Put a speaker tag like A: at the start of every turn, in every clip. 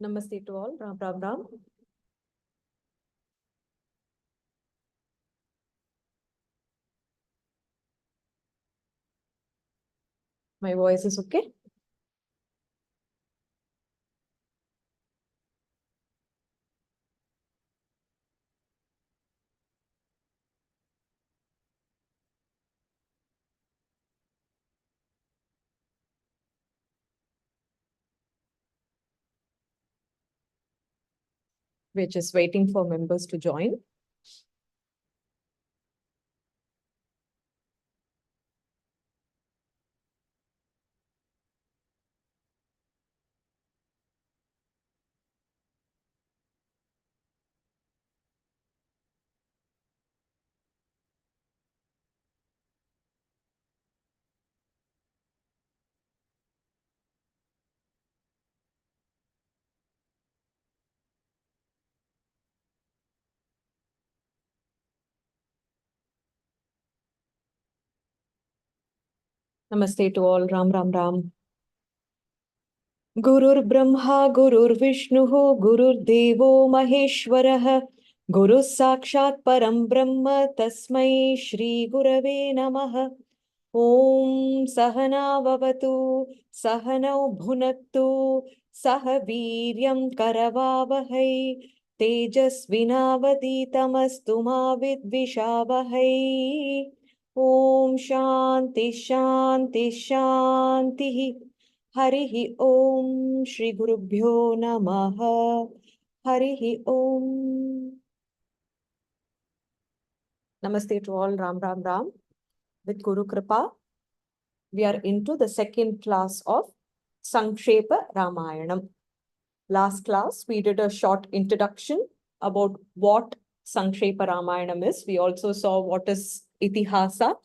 A: Namaste to all. Ram Ram Ram. My voice is okay? We're just waiting for members to join. Namaste to all. Ram Ram Ram. Gurur Brahma, Gurur Vishnu, Gurur Devo Maheshwarah, Guru Sakshat Param Brahma, Tasmai Shri Gurave Namaha. Om Sahana Vavatu, Sahanau Bhunaktu, Sahaviryam Karavavahai, Tejasvinavaditamastu ma vidvishavahai. Om Shanti Shanti Shanti. Harihi Om Shri Gurubhyo Namaha. Harihi Om. Namaste to all. Ram Ram Ram. With Guru Kripa, we are into the second class of Sankshepa Ramayana. Last class, we did a short introduction about what Sankshepa Ramayana is. We also saw what is Itihasa,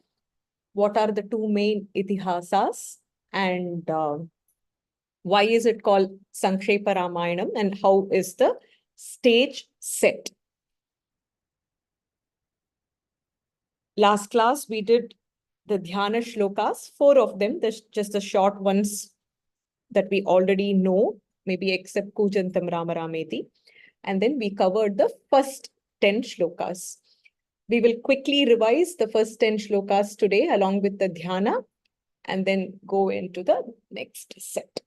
A: what are the two main Itihasas, and why is it called Sankshepa Ramayana, and how is the stage set. Last class, we did the Dhyana Shlokas, 4 of them, just the short ones that we already know, maybe except Kujantam Rama Rameti. And then we covered the first 10 shlokas. We will quickly revise the first 10 shlokas today along with the Dhyana and then go into the next set.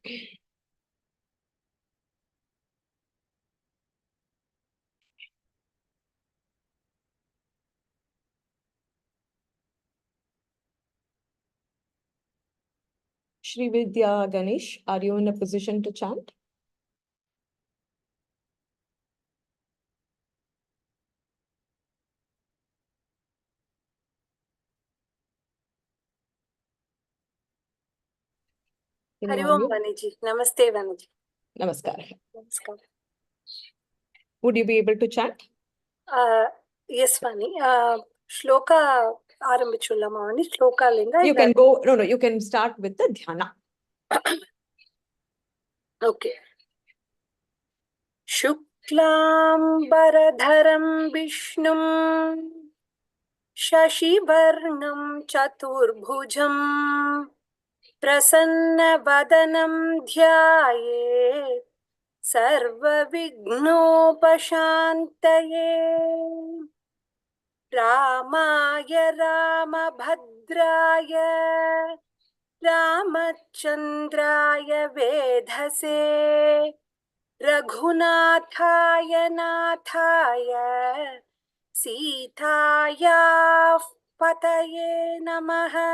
A: Shri Vidya Ganesh, are you in a position to chant?
B: Hari Om Vaniji. Namaste Vaniji.
A: Namaskar.
B: Namaskar.
A: Would you be able to chant?
B: Yes, Vani. Shloka Arambichullama Vani. Shloka Linga.
A: You can go, no, you can start with the Dhyana.
B: Okay. Shuklam Baradharam Vishnum Shashivarnam Chaturbhujam Prasanna Vadanam Dhyaye Sarva Vignopashantaye Ramaya Ramabhadraya Ramachandraya Vedhase Raghunathaya Nathaya Sitaya Pataye Namaha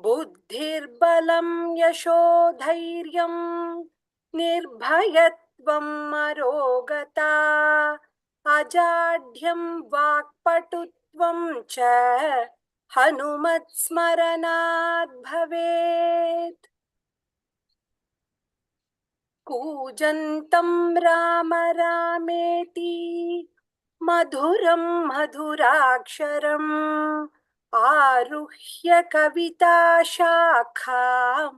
B: Buddhirbalam Yashodhairyam Nirbhayatvam Marogata Ajadhyam Vakpatutvam Cha Hanumat Smaranad Bhavet Kujantam Rama Rameti Madhuram Madhuraksharam Aruhya Kavita Shakham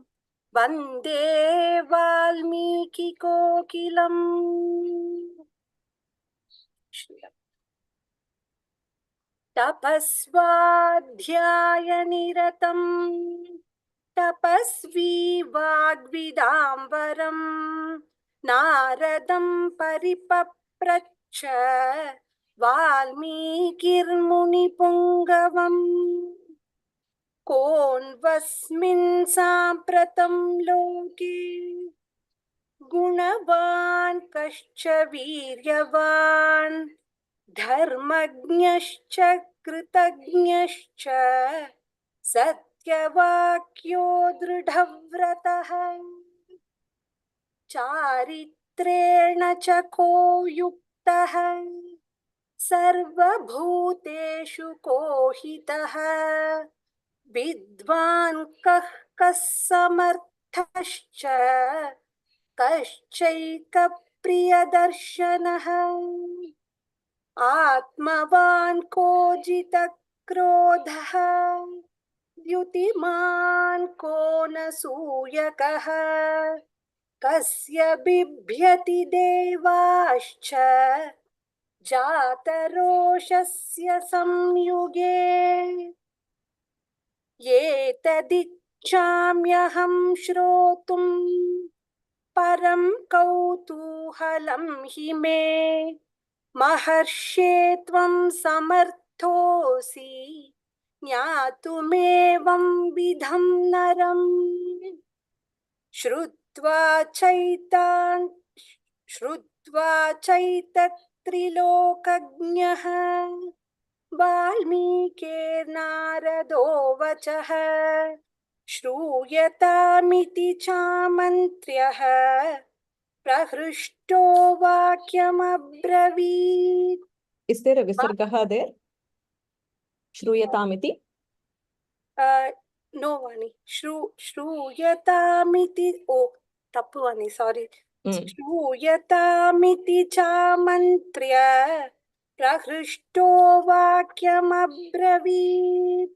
B: Vande Valmiki Kokilam Tapasvadhyaya Niratam तपस्वी वाग्विदाम्बरम् नारदं परिपप्रच्छ वाल्मीकिर्मुनिपुङ्गवम् कोऽन्वस्मिन् साम्प्रतं लोके गुणवान् कश्च वीर्यवान् धर्मज्ञश्च कृतज्ञश्च सत्यवाक्यो दृढव्रतः चारित्रेण च को युक्तः सर्वभूतेषु को हितः विद्वान् कः समर्थश्च कश्चैकप्रियदर्शनः आत्मवान् को जितक्रोधः द्युतिमान् को न सूयकः कस्य बिभ्यति देवाश्च जातरोषस्य संयुगे एतदिच्छाम्यहं श्रोतुम् परं कौतूहलं हि मे महर्षे त्वं समर्थोऽसि ज्ञातुमेवं विधं नरम् श्रुत्वा चैतत्त्रिलोकज्ञः वाल्मीकिर्नारदो वचः श्रूयतामिति चामन्त्र्यः प्रहृष्टो वाक्यमब्रवीत्.
A: Is there a visargaha there? Shruyatamiti?
B: No, Vani. Shruyatamiti. Oh, tappu Vani, sorry. Shruyatamiti chamantriya प्रहृष्टो वाक्यमब्रवीत्.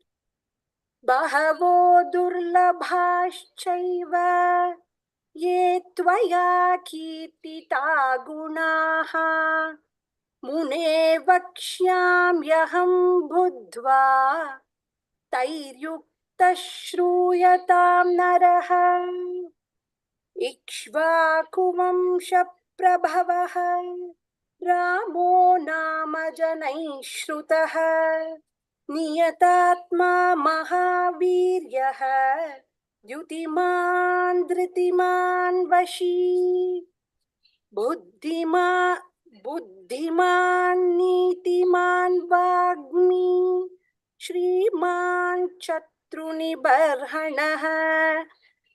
B: बहवो दुर्लभाश्चैव ये त्वया कीर्तिता गुणाः मुने वक्ष्याम्यहं बुद्ध्वा तैर्युक्तः श्रूयतां नरः. इक्ष्वाकुवंशप्रभवः रामो नाम जनैः श्रुतः नियतात्मा महावीर्यः द्युतिमान् धृतिमान् वशी बुद्धिमान् नीतिमान् वाग्मी श्रीमान् शत्रुनिबर्हणः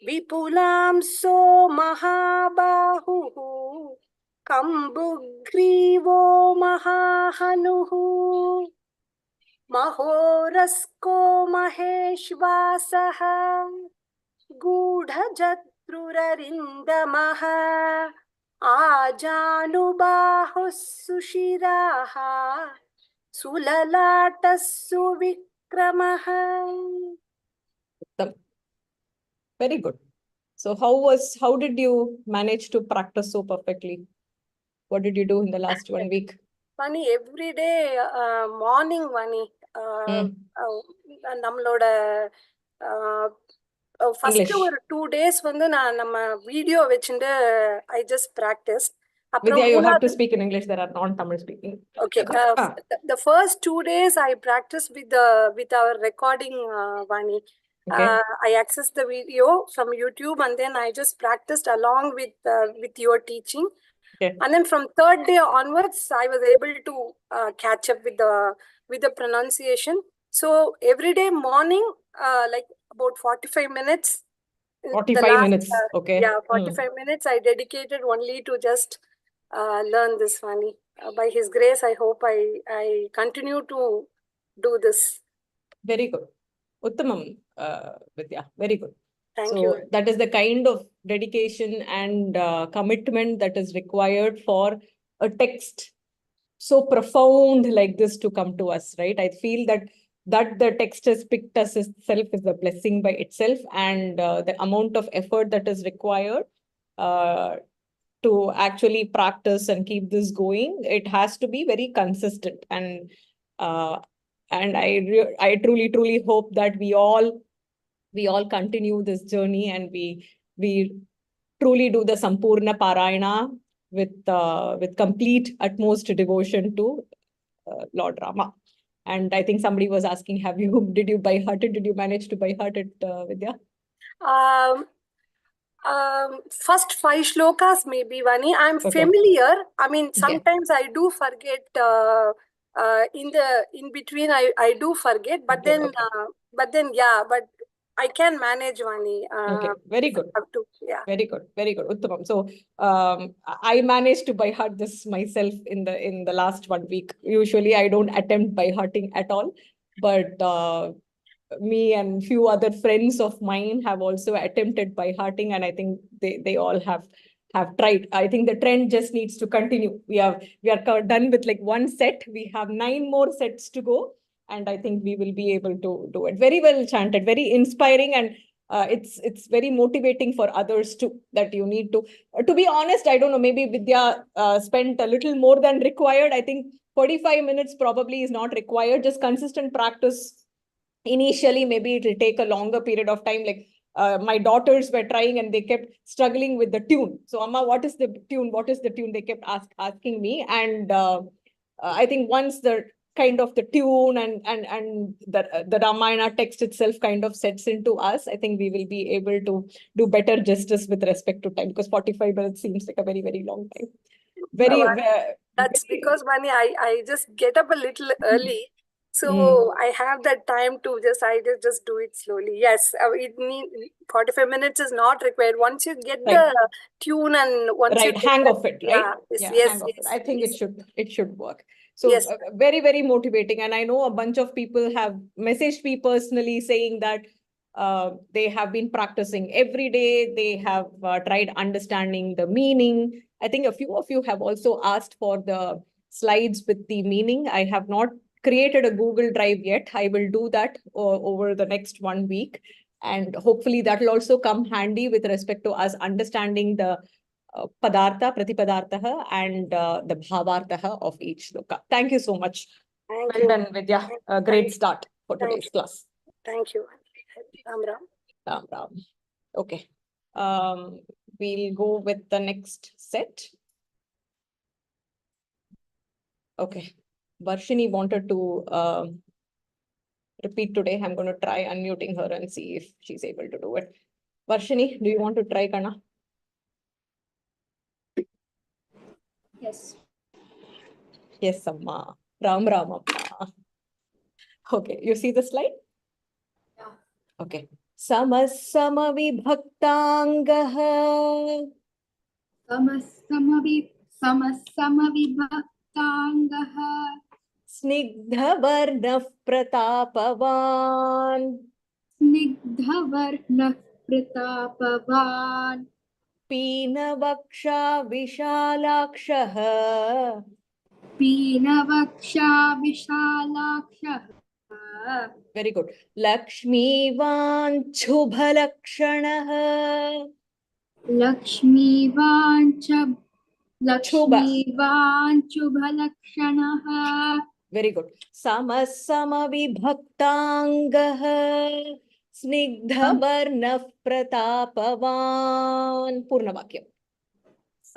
B: विपुलांसो महाबाहुः कम्बुग्रीवो महाहनुः महोरस्को महेश्वासः गूढजत्रुररिन्दमः आजानुबाहुः सुशिराः सुललाटः सुविक्रमः.
A: Very good. So how did you manage to practice so perfectly? What did you do in the last 1 week?
B: Vani, every day morning Vani நம்மளோட ஃபர்ஸ்ட் ஒரு 2 days வந்து நான் நம்ம வீடியோ வச்சிட்டு I just practiced.
A: Vidya, you have to speak in English. There are non-Tamil speaking.
B: Okay. The first 2 days I practiced with our recording, Vani.
A: Okay.
B: I accessed the video from YouTube and then I just practiced along with your teaching.
A: Okay.
B: And then from 3rd day onwards, I was able to catch up with the pronunciation. So every day morning, like about 45 minutes.
A: 45 minutes. Okay.
B: Yeah, 45 minutes I dedicated only to just learn this, Vani. By His grace, I hope I continue to do this.
A: Very good. Uttamam, Vidya. Very good.
B: Thank you.
A: That is the kind of dedication and commitment that is required for a text so profound like this to come to us, right? I feel that the text has picked us itself is a blessing by itself, and the amount of effort that is required to actually practice and keep this going, it has to be very consistent. And I truly hope that we all we all continue this journey and we truly do the Sampurna Parayana with complete utmost devotion to Lord Rama. And I think somebody was asking, did you by heart it? Did you manage to by heart it, Vidya?
B: First 5 shlokas maybe, Vani. I'm
A: Okay.
B: familiar. I mean,
A: Yeah.
B: sometimes I do forget in between. I do forget, but
A: Okay,
B: then
A: okay.
B: yeah, but I can manage, Vani.
A: Okay, very good.
B: Have to, yeah.
A: Very good, very good, Uttamam. So I managed to by heart this myself in the last 1 week. Usually I don't attempt by hearting at all, but me and few other friends of mine have also attempted by hearting, and I think they all have tried. I think the trend just needs to continue. We are done with like 1 set. We have 9 more sets to go, and I think we will be able to do it. Very well chanted, very inspiring, and it's very motivating for others too, that you need to be honest, I don't know, maybe Vidya spent a little more than required. I think 45 minutes probably is not required. Just consistent practice. Initially, maybe it will take a longer period of time. Like my daughters were trying and they kept struggling with the tune. So, Amma, what is the tune? What is the tune? They kept asking me. And I think once the kind of the tune and the Ramayana text itself kind of sets into us, I think we will be able to do better justice with respect to time, because 45 minutes seems like a very, very long time.
B: That's because, Vani, I just get up a little early. So I have that time to just do it slowly. Yes, it mean 45 minutes is not required. Once you get
A: Right.
B: the tune and once you
A: Right,
B: get
A: hang
B: the,
A: of it, right?
B: yes,
A: Hang of it. I think
B: yes.
A: it should work. So
B: Yes.
A: very, very motivating. And I know a bunch of people have messaged me personally saying that they have been practicing every day. They have tried understanding the meaning. I think a few of you have also asked for the slides with the meaning. I have not created a Google Drive yet. I will do that over the next 1 week. And hopefully that will also come handy with respect to us understanding the padartha, pratipadartha, and the bhavartha of each shloka. Thank you so much.
B: Thank
A: Well
B: you.
A: done, Vidya. A great start for today's class.
B: Thank you. Ram Ram.
A: Ram Ram. Okay. We'll go with the next set. Okay. Varshini wanted to repeat today. I'm going to try unmuting her and see if she's able to do it. Varshini, do you want to try, Kana?
C: Yes.
A: Yes, Amma. Ram Ram Amma. Okay, you see the slide?
C: Yeah.
A: Okay. Samasama vibhaktangah.
C: Samasama vibhaktangah.
A: Snigdha varnah pratapavan.
C: Snigdha varnah pratapavan.
A: Peenavaksha vishalakshah.
C: Peenavaksha vishalakshah.
A: Very good. Lakshmivan shubhalakshanah.
C: Lakshmivan shubhalakshanah.
A: Very good. Samasama vibhaktangah. Snigdha varnah pratapavan. Purna vakyam.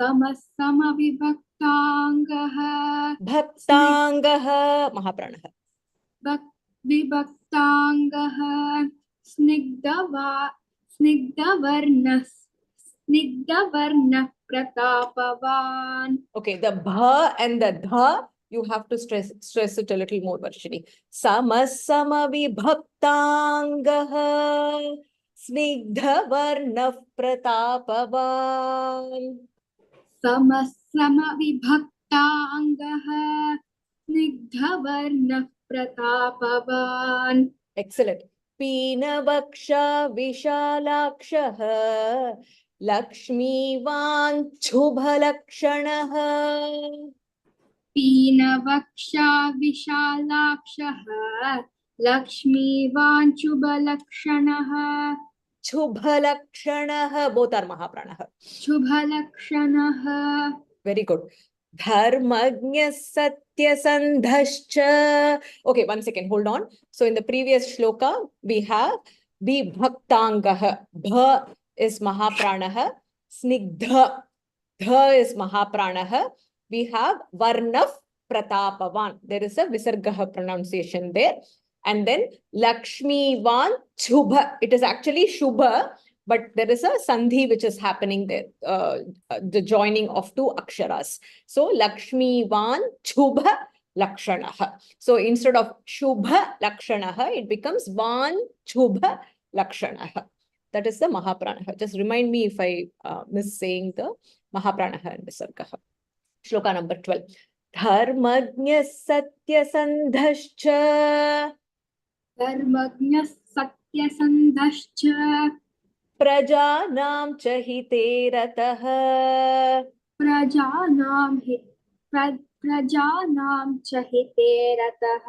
C: Samasama vibhaktangah.
A: Bhaktangah. Mahapranah.
C: Vibhaktangah. Snigdha varnah pratapavan.
A: Okay, the bha and the dha, you have to stress it a little more, Varshini. Samasama vibhaktangah. Snigdha varnah pratapavan.
C: Samasama vibhaktangah. Snigdha varnah pratapavan.
A: Excellent. Peenavaksha vishalakshah. Lakshmivan shubhalakshanah.
C: Peenavaksha vishalakshah. Lakshmivan shubhalakshanah.
A: Shubhalakshanah. Both are mahapranah.
C: Shubhalakshanah.
A: Very good. Dharmagnya satyasandhascha. Okay, 1 second, hold on. So in the previous shloka, we have Vibhaktangah. Bha is Mahapranah. Snigdha. Dha is Mahapranah. We have Varnav Pratapavan. There is a Visargaha pronunciation there. And then Lakshmi Van Shubha. It is actually Shubha, but there is a Sandhi which is happening there. The joining of two aksharas. So Lakshmi Van Shubha Lakshanaha. So instead of Shubha Lakshanaha, it becomes Van Shubha Lakshanaha. That is the Mahapranaha. Just remind me if I miss saying the Mahapranaha and Visargaha. Shloka number 12. Dharmajna satyasandhascha
C: Dharmagnyah satyasandhascha
A: prajanam chahite ratah
C: prajanam chahite ratah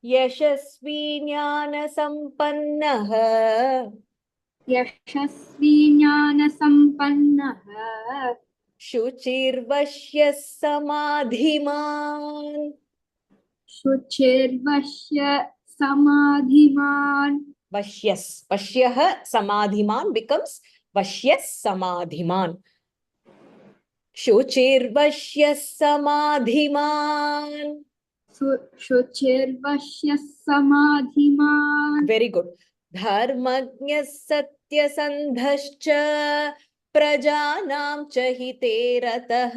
A: yashasvi jnana sampannah
C: yashasvi jnana sampannah
A: शुचिर्वश्य समाधिमान.
C: शुचिर्वश्य samadhiman.
A: Vashyas. Vashyah samadhiman becomes Vashyas samadhiman. शुचिर्वश्य samadhiman.
C: शुचिर्वश्य samadhiman.
A: Very good. Dharmajna satyasandhascha prajanam chahite ratah.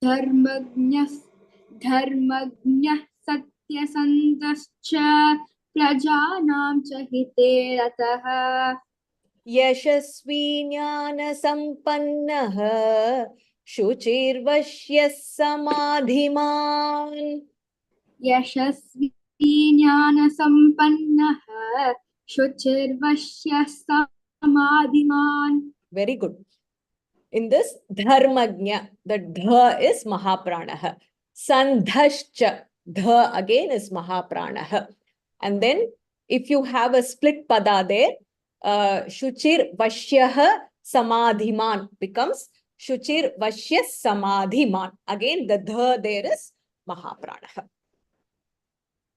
C: Dharmagnyah satyasandhascha prajanam chahite ratah
A: यशस्वी ज्ञान संपन्नः शुचिर्वश्य समाधिमान.
C: यशस्वी ज्ञान संपन्नः शुचिर्वश्य समाधिमान.
A: Very good. In this dharmagnya, the dha is mahapranah. Sandhascha, dha again is mahapranah. And then if you have a split pada there, Shuchir Vashyah Samadhiman becomes Shuchir Vashya Samadhiman. Again, the dha there is Mahaprana.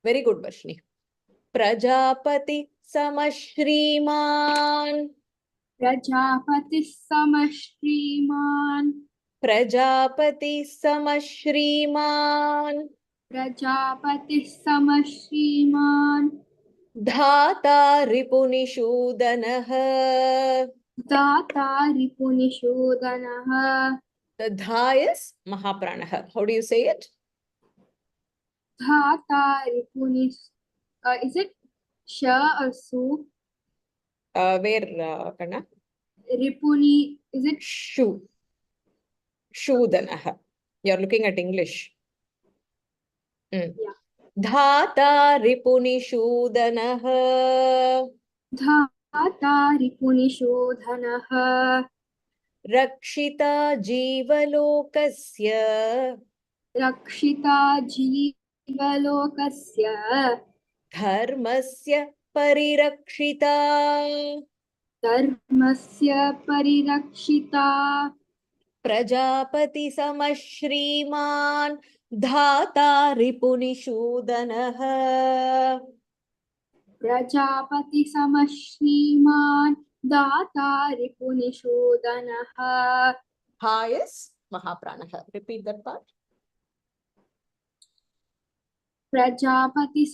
A: Very good, Vashni. Prajapati Samashriman.
C: Prajapati समश्रीमान.
A: Prajapati Samashriman.
C: Prajapati समश्रीमान.
A: Dhata Ripunishudanah.
C: दाता रिपुनिषूदनः.
A: The dha is Mahapranah. How do you say it?
C: धाता रिपुनिष. Is it sh or su?
A: Where, Kanna?
C: Ripuni, is it?
A: Shudanah. You're looking at English.
C: Yeah.
A: Dhata Ripunishudanah.
C: Dhata ripunishodhanah.
A: Rakshita Jivalokasya.
C: Rakshita jivalokasya.
A: Dharmasya Parirakshita.
C: Dharmasya parirakshita.
A: Prajapati Samashriman. Dhata Ripunishudanah.
C: Prajapati samashriman. Data ripunishodhanah.
A: Ha is Mahapranah. Repeat that part.
C: Prajapati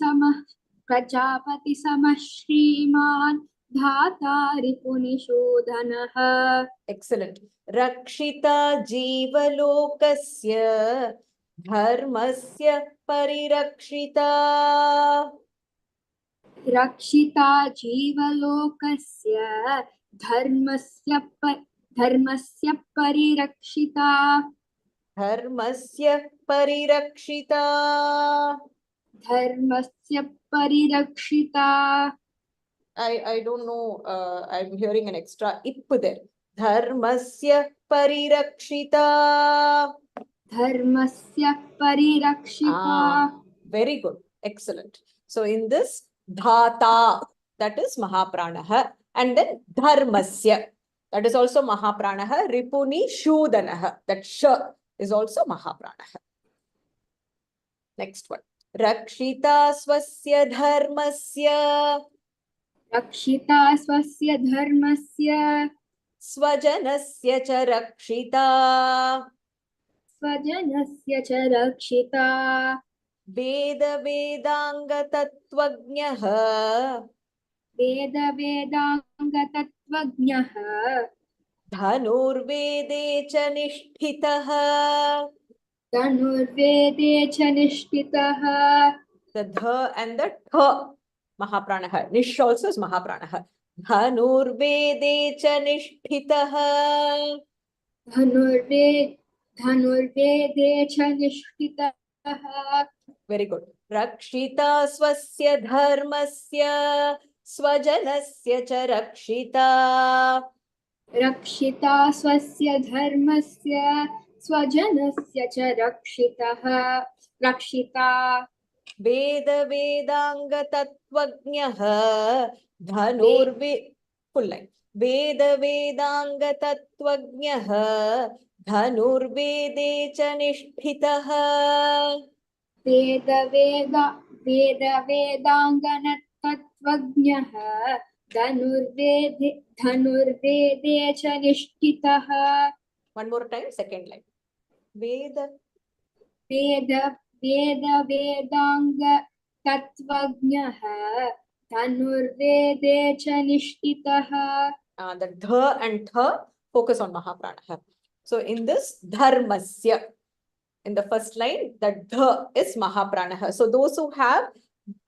C: samashriman. Dhata ripunishodhanah.
A: Excellent. Rakshita Jivalokasya. Dharmasya Parirakshita.
C: Rakshita jivalokasya. Dharmasya parirakshita.
A: Dharmasya Parirakshita.
C: Dharmasya parirakshita.
A: I don't know. I'm hearing an extra ip there. Dharmasya Parirakshita.
C: Dharmasya parirakshita.
A: Very good. Excellent. So in this dhata, that is Mahapranah. And then dharmasya, that is also Mahapranah. Ripuni Shudanah, that sh is also Mahapranah. Next one. Rakshita swasya dharmasya.
C: रक्षिता स्वस्य धर्मस्य
A: स्वजनस्य च रक्षिता
C: स्वजनस्य च रक्षिता
A: वेदाङ्गतत्त्वज्ञः
C: वेदाङ्गतत्त्वज्ञः
A: धनुर्वेदे च निष्ठितः.
C: धनुर्वेदे च निष्ठितः.
A: The dha and the tha, Mahapranah. Nish also is Mahapranah. Dhanurvede cha nishtitah.
C: धनुर्वेदे च निष्ठितः.
A: Very good. Rakshita swasya dharmasya swajanasya cha rakshita.
C: रक्षिता स्वस्य धर्मस्य स्वजनस्य च रक्षिता
A: वेदाङ्गतत्त्वज्ञः full line. वेदाङ्गतत्त्वज्ञः धनुर्वेदे च निष्ठितः.
C: वेदाङ्गतत्त्वज्ञः धनुर्वेदे च निष्ठितः.
A: One more time, second line.
C: वेदाङ्गतत्त्वज्ञः धनुर्वेदे च निष्ठितः.
A: The dha and tha focus on Mahapranah. So in this dharmasya, in the first line, the dha is Mahapranah. So those who have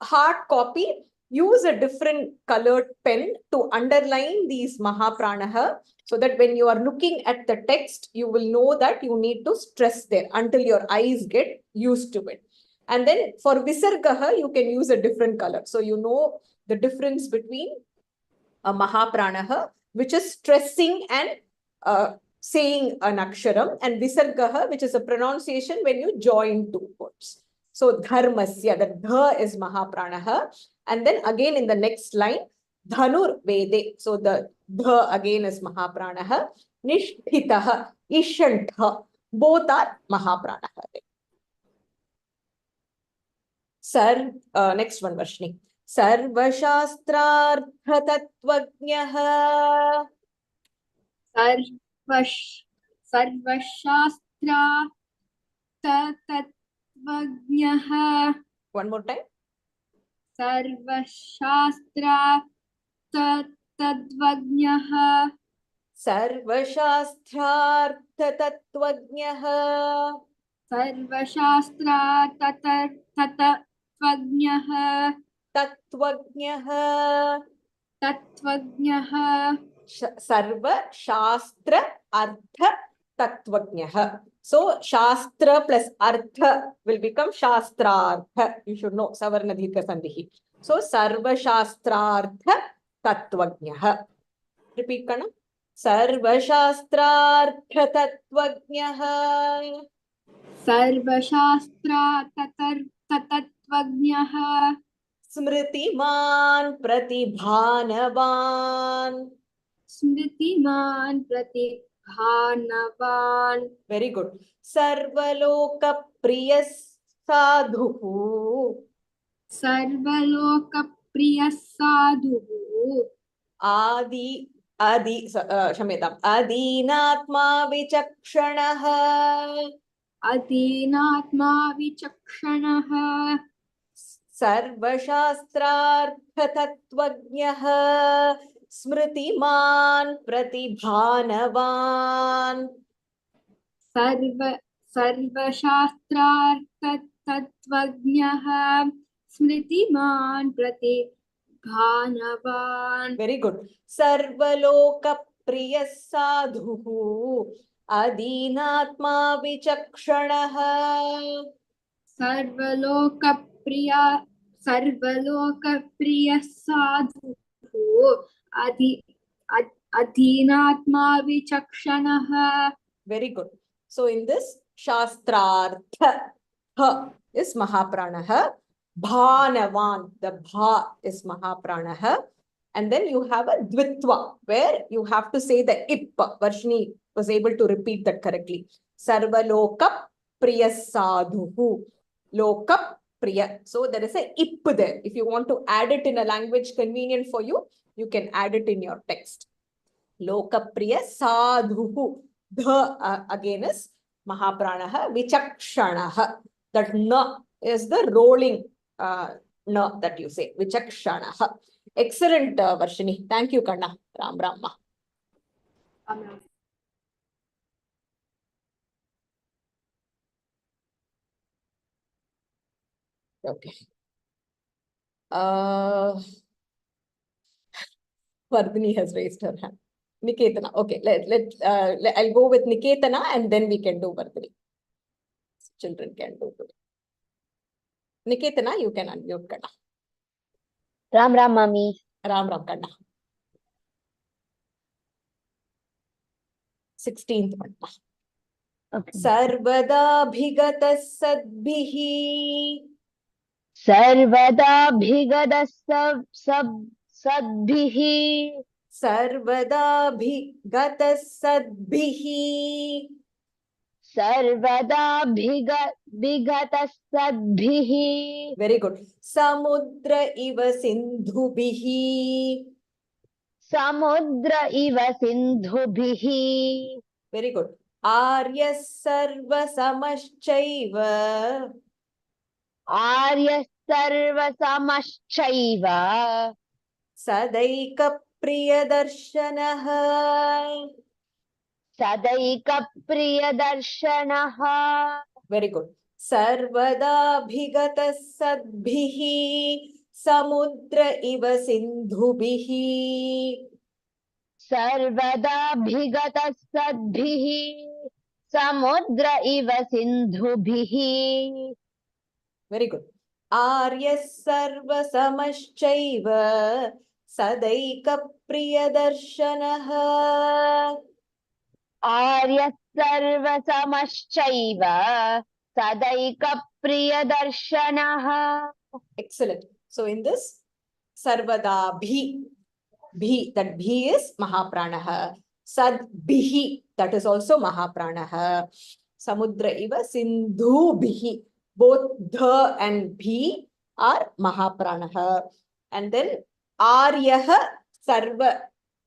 A: hard copy, use a different colored pen to underline these Mahapranah, so that when you are looking at the text, you will know that you need to stress there until your eyes get used to it. And then for Visargaha, you can use a different color. So you know the difference between a Mahapranah, which is stressing and saying an aksharam, and Visargaha, which is a pronunciation when you join two words. So dharmasya, the dha is Mahapranah. And then again in the next line, dhanur vede. So the dha again is Mahapranah. Nishtitaha, ishantha. Both are Mahapranah. Sir, next one, Varshni. सर्वशास्त्रार्थतत्त्वज्ञः
C: सर्वशास्त्रार्थतत्त्वज्ञः.
A: One more time.
C: सर्वशास्त्रार्थतत्त्वज्ञः.
A: सर्वशास्त्रार्थतत्त्वज्ञः.
C: सर्वशास्त्रार्थतत्त्वज्ञः.
A: तत्त्वज्ञः.
C: तत्त्वज्ञः.
A: सर्वशास्त्र earth तत्त्वज्ञः. So shastra plus artha will become shastrartha. You should know savarna dharma sandhi. So sarva shastrartha tattvajnah. Repeat Kana. Sarva shastrartha tattvajnah.
C: सर्वशास्त्रार्थतत्त्वज्ञः.
A: स्मृतिमान प्रतिभानवान.
C: स्मृतिमान प्रतिभानवान.
A: Very good. सर्वलोक प्रिय साधुः.
C: सर्वलोकप्रिय साधुः.
A: क्षम्यताम्. अदीनात्मा विचक्षणः.
C: अदीनात्मा विचक्षणः.
A: सर्वशास्त्रार्थतत्त्वज्ञः स्मृतिमान प्रतिभानवान.
C: सर्वशास्त्रार्थतत्त्वज्ञः स्मृतिमान प्रतिभानवान.
A: Very good. सर्वलोक प्रिय साधुः अदीनात्मा विचक्षणः.
C: सर्वलोकप्रिय साधुः अधीनात्मा विचक्षणः.
A: Very good. So in this shastrartha, ha is Mahapranah. Bhanavan, the bha is Mahapranah. And then you have a dvitva, where you have to say the ip. Varshini was able to repeat that correctly. Sarvaloka priya sadhuhu. Loka Priya. So there is a ip there. If you want to add it in a language convenient for you, you can add it in your text. Lokapriya sadhuhu. The again is Mahapranaha Vichakshanaha. That na is the rolling na that you say. Vichakshanaha. Excellent, Varshini. Thank you, Kanda. Ram Rama. Okay. Vardhini has raised her hand. Niketana. Okay, I'll go with Niketana and then we can do Vardhini. Children can do it. Niketana, you can unmute Kanda.
D: Ram Ram Mummy.
A: Ram Ram Kanda. 16th one.
D: Okay.
A: Sarvada bhigata sadbihi.
D: Sarvada bhigada sadbihi.
A: Sarvada bhigata sadbihi.
D: Sarvada bhigata sadbihi.
A: Very good. Samudra iva sindhubihi.
D: Samudra iva sindhubihi.
A: Very good. Arya sarva samaschaiva.
D: Arya sarva samaschaiva.
A: Sadaika priyadarshanaha.
D: Sadaika priyadarshanaha.
A: Very good. Sarvada bhigata sadbhihi. Samudra iva sindhubihi.
D: Sarvada bhigata sadbhihi. Samudra iva sindhubihi.
A: Very good. Arya sarva samaschaiva. Sadaika priyadarshanaha.
D: Arya sarva samaschaiva. Sadaika priyadarshanaha.
A: Excellent. So in this, sarvada bhi, that bhi is Mahapranaha. Sad bihi, that is also Mahapranaha. Samudra iva sindhu bihi. Both the and bhi are Mahapranaha. And then Aryaha sarva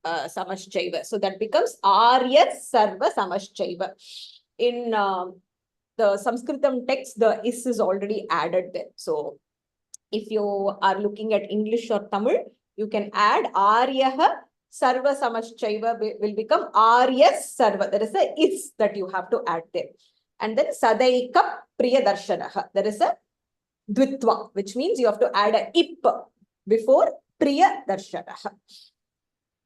A: samaschaiva. So that becomes Arya sarva samaschaiva. In the Sanskritam text, the is already added there. So if you are looking at English or Tamil, you can add Aryaha sarva samaschaiva will become Arya sarva. There is a is that you have to add there. And then Sadaika priyadarshanaha. There is a dvitva, which means you have to add a ip before priyadarshanaha.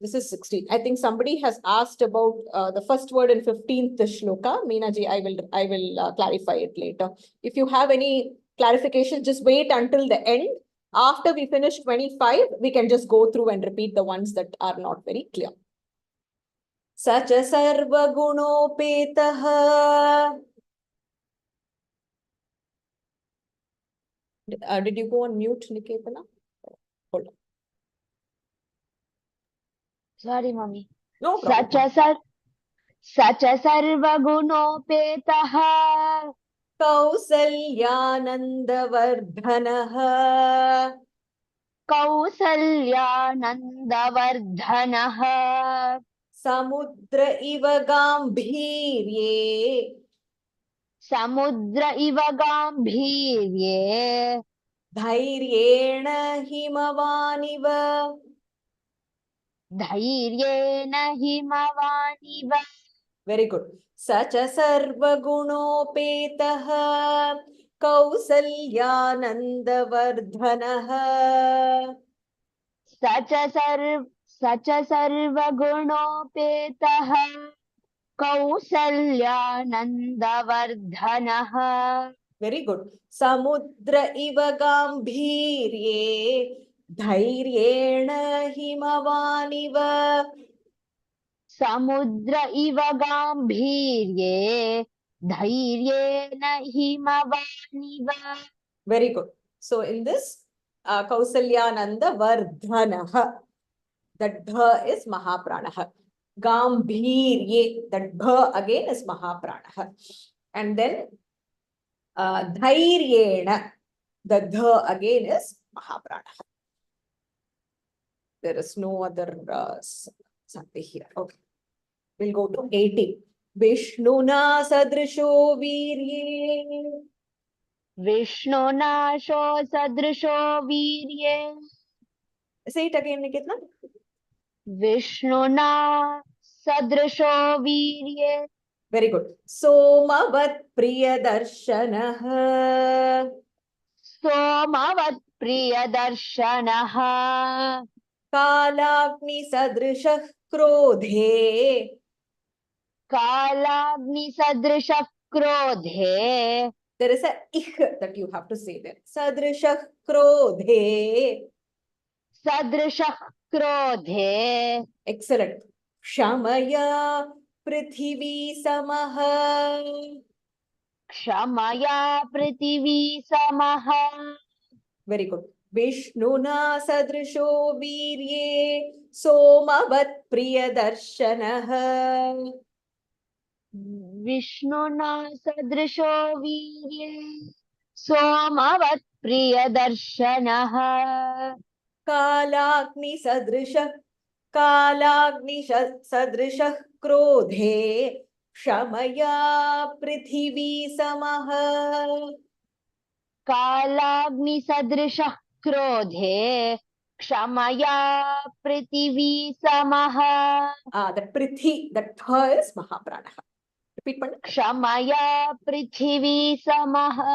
A: This is 16. I think somebody has asked about the first word in 15th shloka. Meenaji, I will clarify it later. If you have any clarification, just wait until the end. After we finish 25, we can just go through and repeat the ones that are not very clear. Sacha sarva gunopetaha. Did you go on mute, Niketana? Hold on.
D: Sorry, Mummy.
A: No problem.
D: Sacha sarva gunopetaha.
A: Kausaliyanandavardhanaha.
D: Kausalyanandavardhanaha.
A: Samudra iva gambhirye.
D: Samudra iva gambhirye.
A: Dhairyena himavaniva.
D: Dhairyena himavaniva.
A: Very good. Sacha sarva gunopetaha. Kausalyanandavardhanaha.
D: Sacha sarva gunopetaha. Kausalyanandavardhanaha.
A: Very good. Samudra iva gambhirye. Dhairyena himavaniva.
D: Samudra iva gambhirye. Dhairyena himavaniva.
A: Very good. So in this, Kausalyananda Vardhanaha, that dha is Mahapranaha. Gambhirye, that dha again is Mahapranaha. And then Dhairyena, The dha again is Mahaprana. There is no other something here. Okay. We'll go to 18. Vishnuna sadrisho virye.
D: Vishnunasho sadrisho virye.
A: Say it again, Nikitna.
D: Vishnuna sadrisho virye.
A: Very good. Somavat priyadarshanaha.
D: Somavat priyadarshanah.
A: Kalagni sadrishah krodhe.
D: Kalagni sadrishah krodhe.
A: There is a ich that you have to say there. Sadrishah krodhe.
D: Sadrishah krodhe.
A: Excellent. Shamaya prithvi samaha.
D: Kshamaya prithvi samaha.
A: Very good. Vishnuna sadrisho virye somavat priyadarshanaha.
D: Vishnuna sadrisho virye. Somavat priyadarshanaha.
A: Kalagni sadrishah krodhe. Shamaya prithvi samaha.
D: Kalagni sadrishah krodhe. Kshamaya prithvi samaha.
A: The prithi, the tha is Mahaprana. Repeat, Pandit.
D: Kshamaya prithvi samaha.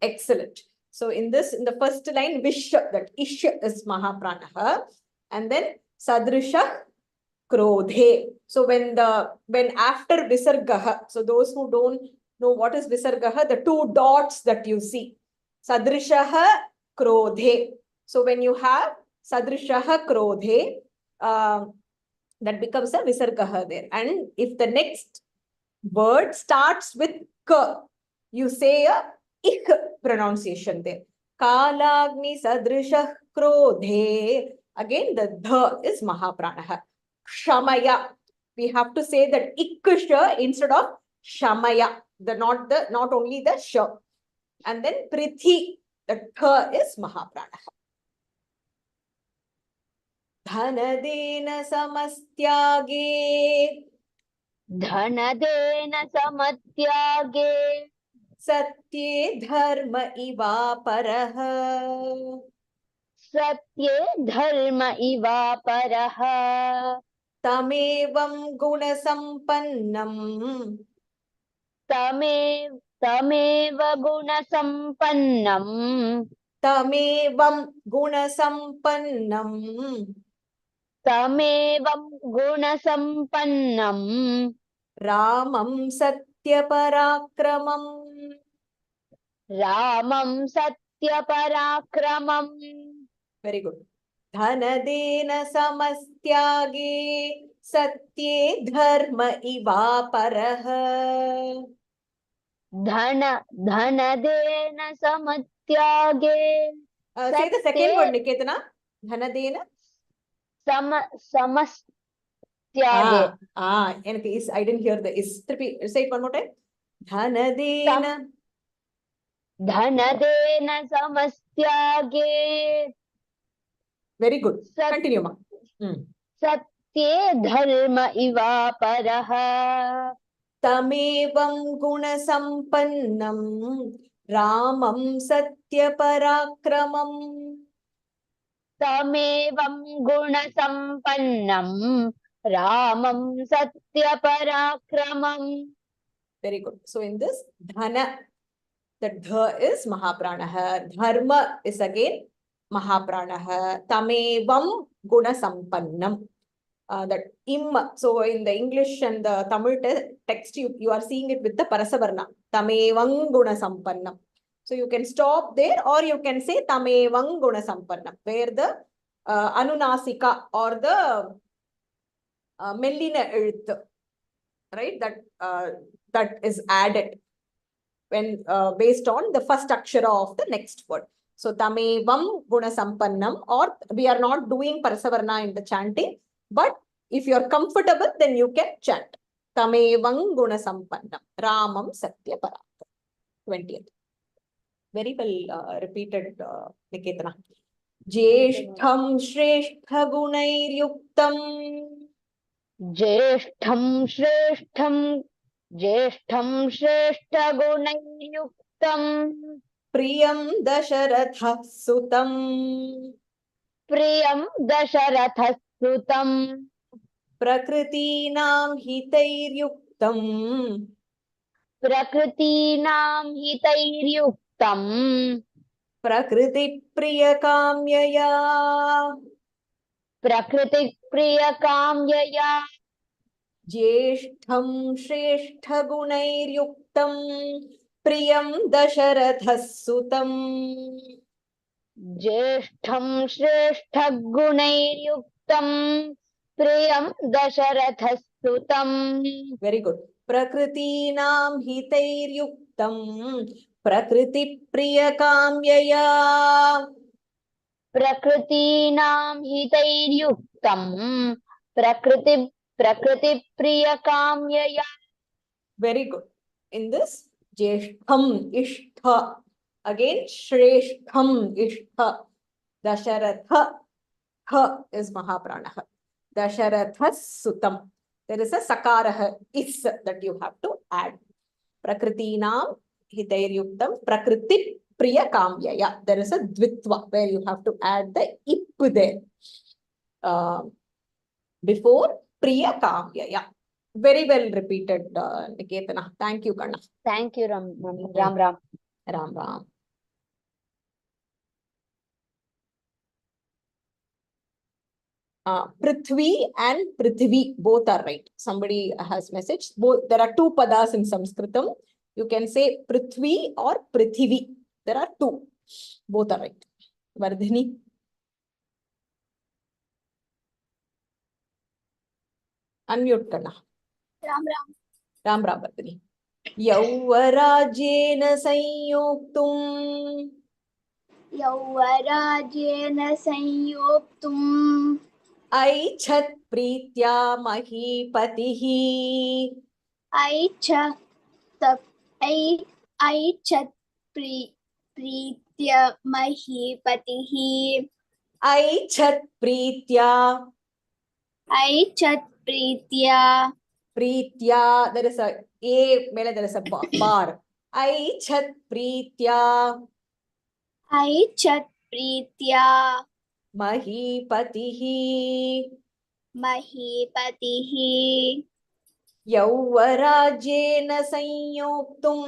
A: Excellent. So in the first line, Vish, that Ish is Mahaprana. And then Sadrishah Krodhe. So when after Visargaha, so those who don't know what is Visargaha, the two dots that you see. Sadrishaha Krodhe. So when you have Sadrishaha Krodhe, that becomes a Visargaha there. And if the next word starts with K, you say a ik pronunciation there. Kalagni sadrishah krodhe. Again, the dha is Mahaprana. Shamaya. We have to say that ik instead of Shamaya. Not only the sh. And then prithi, the tha is Mahaprana. Dhanadena samastyage.
D: Dhanadena samatyage.
A: Satye dharma iva paraha.
D: Satye dharma iva paraha.
A: Tamevam guna sampannam.
D: Tameva guna sampannam.
A: Tamevam guna sampannam.
D: Tamevam guna sampannam.
A: Ramam satya parakramam.
D: Ramam satya parakramam.
A: Very good. Dhanadena samastyage. Satye dharma iva paraha.
D: Dhanadena samatyage.
A: Say the second word, Niketana. Dhanadena.
D: Samastyage.
A: I didn't hear the is. Say it one more time. Dhanadena.
D: Dhanadena samastyage.
A: Very good. Continue, ma.
D: Satye dharma iva paraha.
A: Tamevam guna sampannam. Ramam satya parakramam.
D: Tamevam guna sampannam. Ramam satya parakramam.
A: Very good. So in this, dhana, the dha is Mahaprana. Dharma is again Mahaprana. Tamevam guna sampannam. That im. So in the English and the Tamil text, you are seeing it with the Parasavarna. Tamevang guna sampannam. So you can stop there, or you can say Tamevang guna sampannam, where the Anunasika or the Mellina Earth, right? That is added when based on the first akshara of the next word. So Tamevam guna sampannam, or we are not doing Parasavarna in the chanting, but if you are comfortable, then you can chant. Tamevang guna sampannam. Ramam satya parakram. 20th. Very well repeated, Niketana. Jeshtham Shrestha Gunair-yuktam.
D: ज्येष्ठं श्रेष्ठगुणैर्युक्तं
A: Priyam Dasharatha Sutam.
D: प्रियं दशरथस्तुतं
A: Prakritinam Hitair-yuktam.
D: प्रकृतीनां हितैर्युक्तं
A: Prakriti Priyakamyaya.
D: प्रकृतिप्रियकाम्यया
A: ज्येष्ठं श्रेष्ठगुणैर्युक्तं प्रियं दशरथः सुतम्.
D: ज्येष्ठं श्रेष्ठगुणैर्युक्तं प्रियं दशरथस्तुतं
A: Very good. प्रकृतीनां हितैर्युक्तं प्रकृतिप्रियकाम्यया.
D: प्रकृतीनां हितैर्युक्तं प्रकृतिप्रियकाम्यया.
A: Very good. In this, Jeshtham Ishtha. Again, Shreshtham Ishtha. Dasharatha. Ha is Mahapranaha. Dasharatha Sutam. There is a Sakaraha is that you have to add. Prakritinam Hitairyuktam Prakriti Priya Kamyaya. There is a Dvitva where you have to add the ip there. Before Priya Kamyaya. Very well repeated, Niketana. Thank you, Kanna.
D: Thank you, Ram.
A: Ram.
D: Ram.
A: Prithvi and Prithvi, both are right. Somebody has messaged. Both, there are two padas in Sanskritam. You can say Prithvi or Prithivi. There are two. Both are right. Vardhini. Unmute Kanna. Ram Vardhini. Yauvarajena Sanyoktum.
C: यौवराज्येन संयोक्तुम्
A: Aichat Pritya Mahipatihi.
C: ऐच्छत् प्रीत्य महीपतिः
A: Aichat Pritya.
C: ऐच्छत् प्रीत्या
A: Pritya, there is a mele there is a bar. Aichat Pritya
C: ऐच्छत् प्रीत्या
A: Mahipatihi.
C: महीपतिः
A: Yauvarajena Sanyoktum.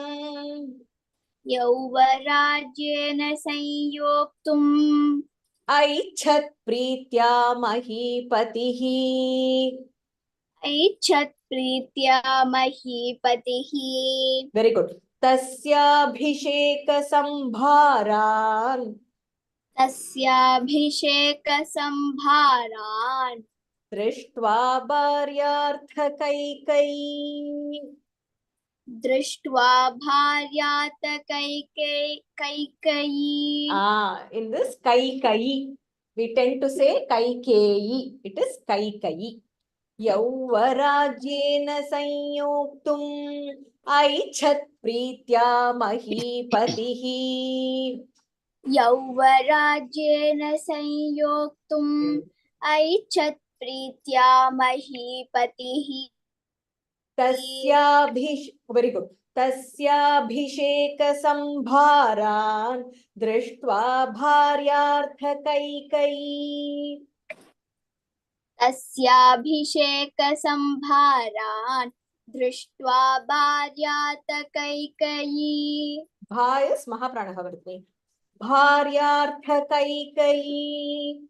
C: यौवराज्येन संयोक्तुम्
A: Aichat Pritya Mahipatihi.
C: ऐच्छत् प्रीत्या महीपतिः
A: Very good. Tasyabhisheka Sambharan.
C: तस्याभिषेकसंभारान्
A: दृष्ट्वा भार्यार्थ कैकेयी.
C: दृष्ट्वा भार्यात Kaikeyi
A: In this Kaikeyi, we tend to say Kaikeyi. It is Kaikeyi. Yauvarajena Sanyoktum Aichat Pritya Mahipatihi.
C: यौवराज्येन संयोक्तुम् ऐच्छत् प्रीत्या महीपतिः
A: Very good. Tasyabhisheka Sambharan Drishtva Bharyartha Kaikeyi.
C: तस्याभिषेकसंभारान् दृष्ट्वा भार्यात Kaikeyi
A: Bha is Mahapranaha Vardhini. Bharyartha Kaikeyi.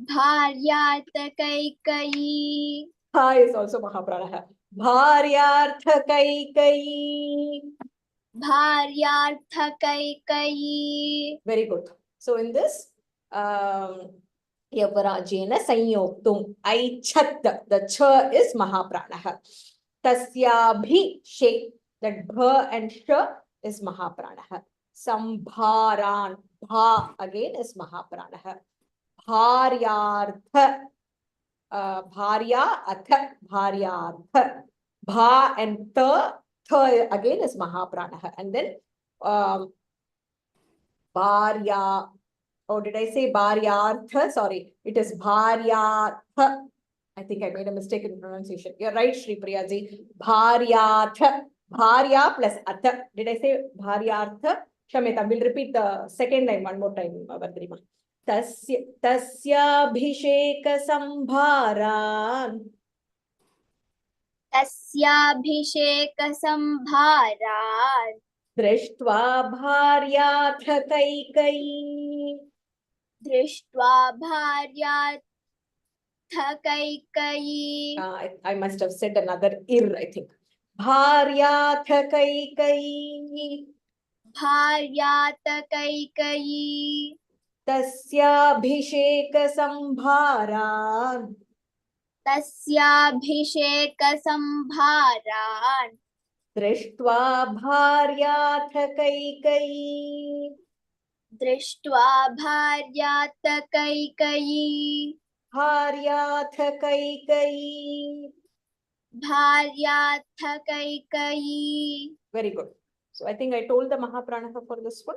C: भार्यात Kaikeyi
A: Ha is also Mahapranaha. Bharyartha Kaikeyi.
C: भार्यार्थ Kaikeyi
A: Very good. So in this, Yavarajena Sanyoktum. Aichat, the cha is Mahapranaha. Tasyabhi, that bha and sha is Mahapranaha. Sambharan, bha again is Mahapranaha. Bharyartha, bharya, atha, bharyartha. Bha and tha again is Mahapranaha. And then Bharya. Oh, did I say Bharyartha? Sorry, it is Bharyartha. I think I made a mistake in pronunciation. You're right, Shri Priyaji. Bharyartha. Bharya plus Atha. Did I say Bharyartha? Shamita, we'll repeat the second line one more time, Vandrima. Tasyabhisheka sambharan.
C: तस्याभिषेकसम्भारात्
A: दृष्ट्वा भार्याथ कैकेयी.
C: दृष्ट्वा भार्याथ Kaikeyi
A: I must have said another ir, I think. Bharyath Kaikeyi
C: भार्यात Kaikeyi
A: Tasyabhisheka Sambharan
C: तस्याभिषेकसम्भारान्
A: Drishtva Bharyath Kaikeyi
C: दृष्ट्वा भार्यात Kaikeyi
A: Bharyath Kaikeyi.
C: भार्याथ Kaikeyi.
A: Very good. So I think I told the Mahapranaha for this one.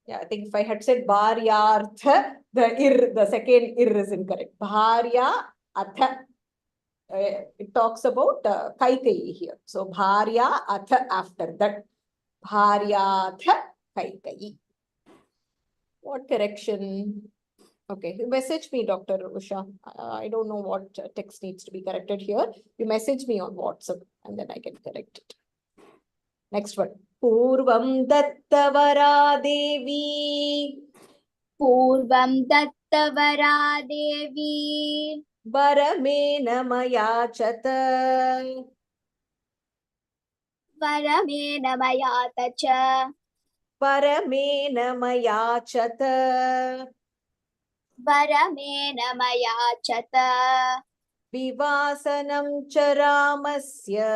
A: Yeah, I think if I had said Bharyartha, the second ir is incorrect. Bharya Atha. It talks about Kaikeyi here. So Bharya Atha after that. Bharyatha Kaikeyi. What correction? Okay, you message me, Dr. Usha. I don't know what text needs to be corrected here. You message me on WhatsApp and then I can correct it. Next one. Purvam Dattavara Devi.
C: पूर्वं दत्तवरा देवी
A: Varamena Mayachata.
C: वरमेण मयात च
A: Paramena Mayachata.
C: वरमेण मयाचत
A: Vivasanam Charamasya.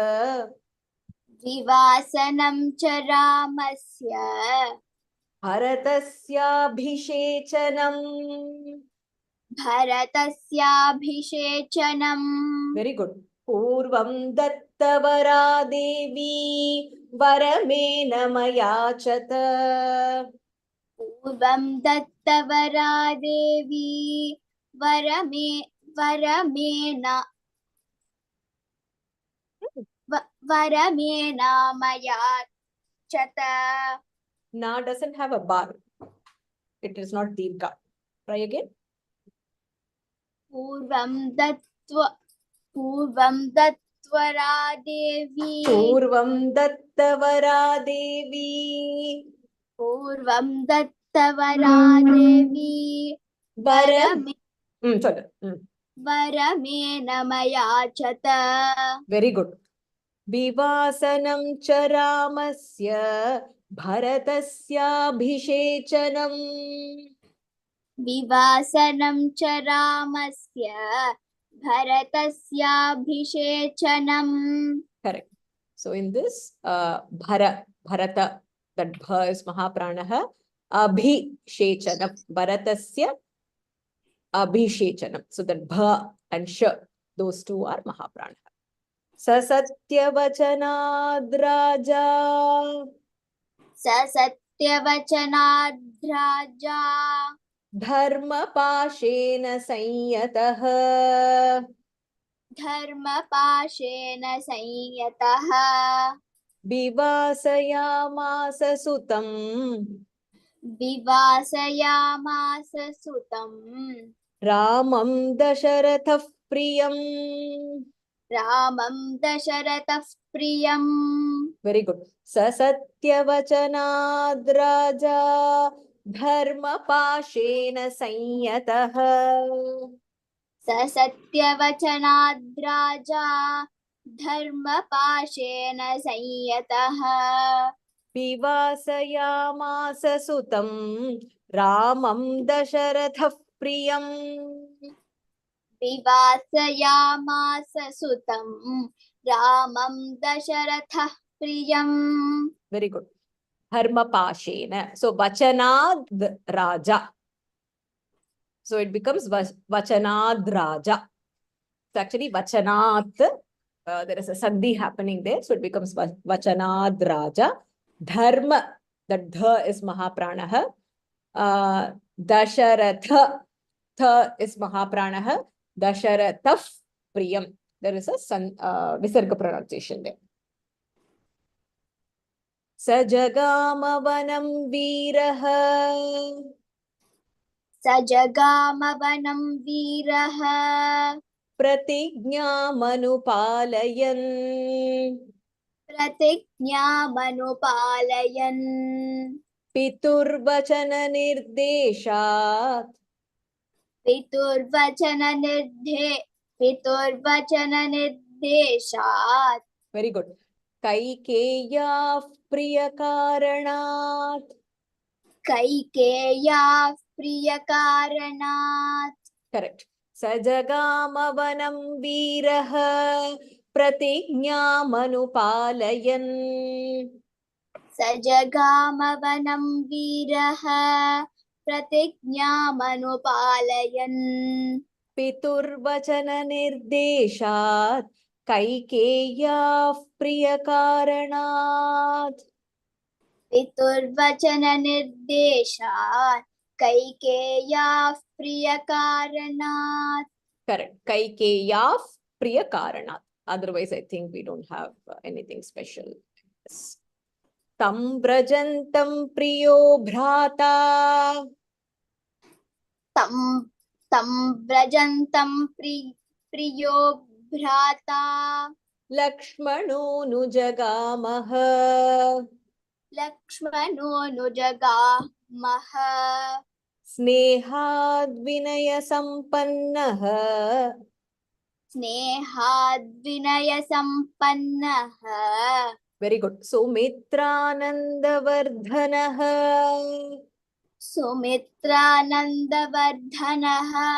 C: विवासनं च रामस्य
A: Bharatasya
C: भरतस्याभिषेचनम्.
A: Very good. Purvam Dattavara Devi Varamena Mayachata.
C: पूर्वं दत्तवरा देवी वरमेण मयाचत.
A: Na doesn't have a bar. It is not dirgha. Try again.
C: पूर्वं दत्तवरा देवी
A: Purvam Dattavara Devi
C: पूर्वं दत्तवरा देवी वरमेण मयाचत.
A: Very good. Vivasanam Charamasya Bharatasya
C: विवासनं च रामस्य भरतस्याभिषेचनम्.
A: Correct. So in this, Bharata, that bha is Mahapranaha, Abhishechanam, Bharatasya Abhishechanam. So that bha and sh, those two are Mahapranaha. Sasatyavachanad Raja
C: सत्यवचनाद् Raja
A: Dharma Pashena Sanyataha
C: धर्मपाशेन संयतः
A: Vivasayamasa Sutam
C: विवासयामास सुतम्.
A: Ramam Dasharatha Priyam.
C: रामं दशरथः प्रियम्.
A: Very good. Sasatyavachanad Raja Dharma Pashena Sanyataha
C: सत्यवचनाद् राजा धर्मपाशेन संयतः
A: Vivasayamasa Sutam Ramam Dasharatha Priyam.
C: विवासयामास सुतं रामं दशरथः प्रियम्.
A: Very good. Dharma Pashena. So Vachanad Raja. So it becomes Vachanad Raja. So actually Vachanat, there is a Sandhi happening there. So it becomes Vachanad Raja. Dharma That dha is Mahapranah. Dasharatha, tha is Mahapranah. Dasharataf Priyam. There is a Visarga pronunciation there. Sajagamavanam Viraha.
C: Sajagamavanam Viraha.
A: Pratignyamanupaalayan.
C: Pratignyamanupaalayan.
A: Piturvachana nirdeshat.
C: Piturvachana nirdeshat.
A: Very good. Kaikeya priyakaranat.
C: Kaikeya priyakaranat.
A: Correct. Sajagamavanam viraha pratignyamanupaalayan.
C: Sajagamavanam viraha pratignyamanupaalayan.
A: Piturvachana nirdeshat Kaikeya priyakaranat.
C: Piturvachana nirdeshat Kaikeya priyakaranat.
A: Correct. Kaikeya priyakaranat. Otherwise, I think we don't have anything special. Yes. Tam brajantam priyo bhrata.
C: Tam brajantam priyo bhrata.
A: Lakshmano nujagamaha.
C: Lakshmano nujagamaha.
A: Snehad vinaya sampannaha.
C: Snehad vinaya sampannaha.
A: Very good. Sumitranandavardhanaha.
C: Sumitranandavardhanaha.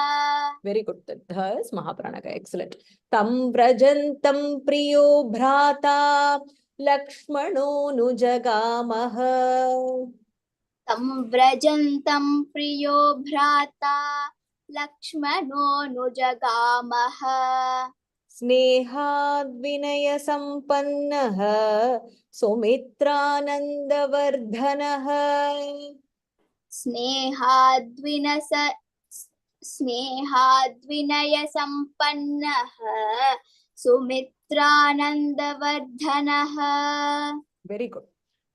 A: Very good. The dha is Mahapranaka. Excellent. Tam brajantam priyo bhrata Lakshmano nujagamaha.
C: Tam vrajantam priyo bhrata Lakshmano nujagamaha.
A: Snehad vinaya sampannaha Sumitranandavardhanaha.
C: Snehadvinaya sampannaha Sumitranandavardhanaha.
A: Very good.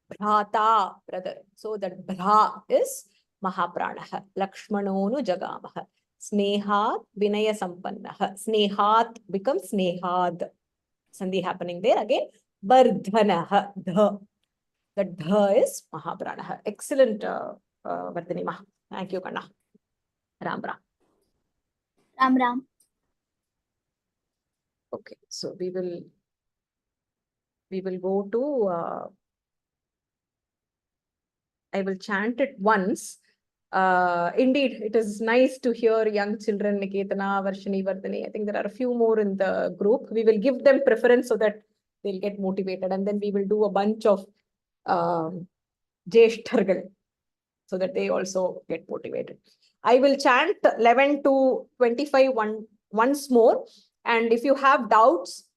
A: Bhrata, brother. So that bhra is Mahapranaha. Lakshmanonu jagamaha. Snehat vinaya sampannaha. Snehat becomes snehad. Sandhi happening there again. Vardhanaha. Dha. The dha is Mahapranaha. Excellent, Vardhani Ma. Thank you, Kanda. Ram Ram.
C: Ram Ram.
A: Okay, so we will go to I will chant it once. Indeed, it is nice to hear young children, Niketana, Varshini, Vardhani. I think there are a few more in the group. We will give them preference so that they'll get motivated. And then we will do a bunch of Jeshtargal so that they also get motivated. I will chant 11 to 25 once more. And if you have doubts,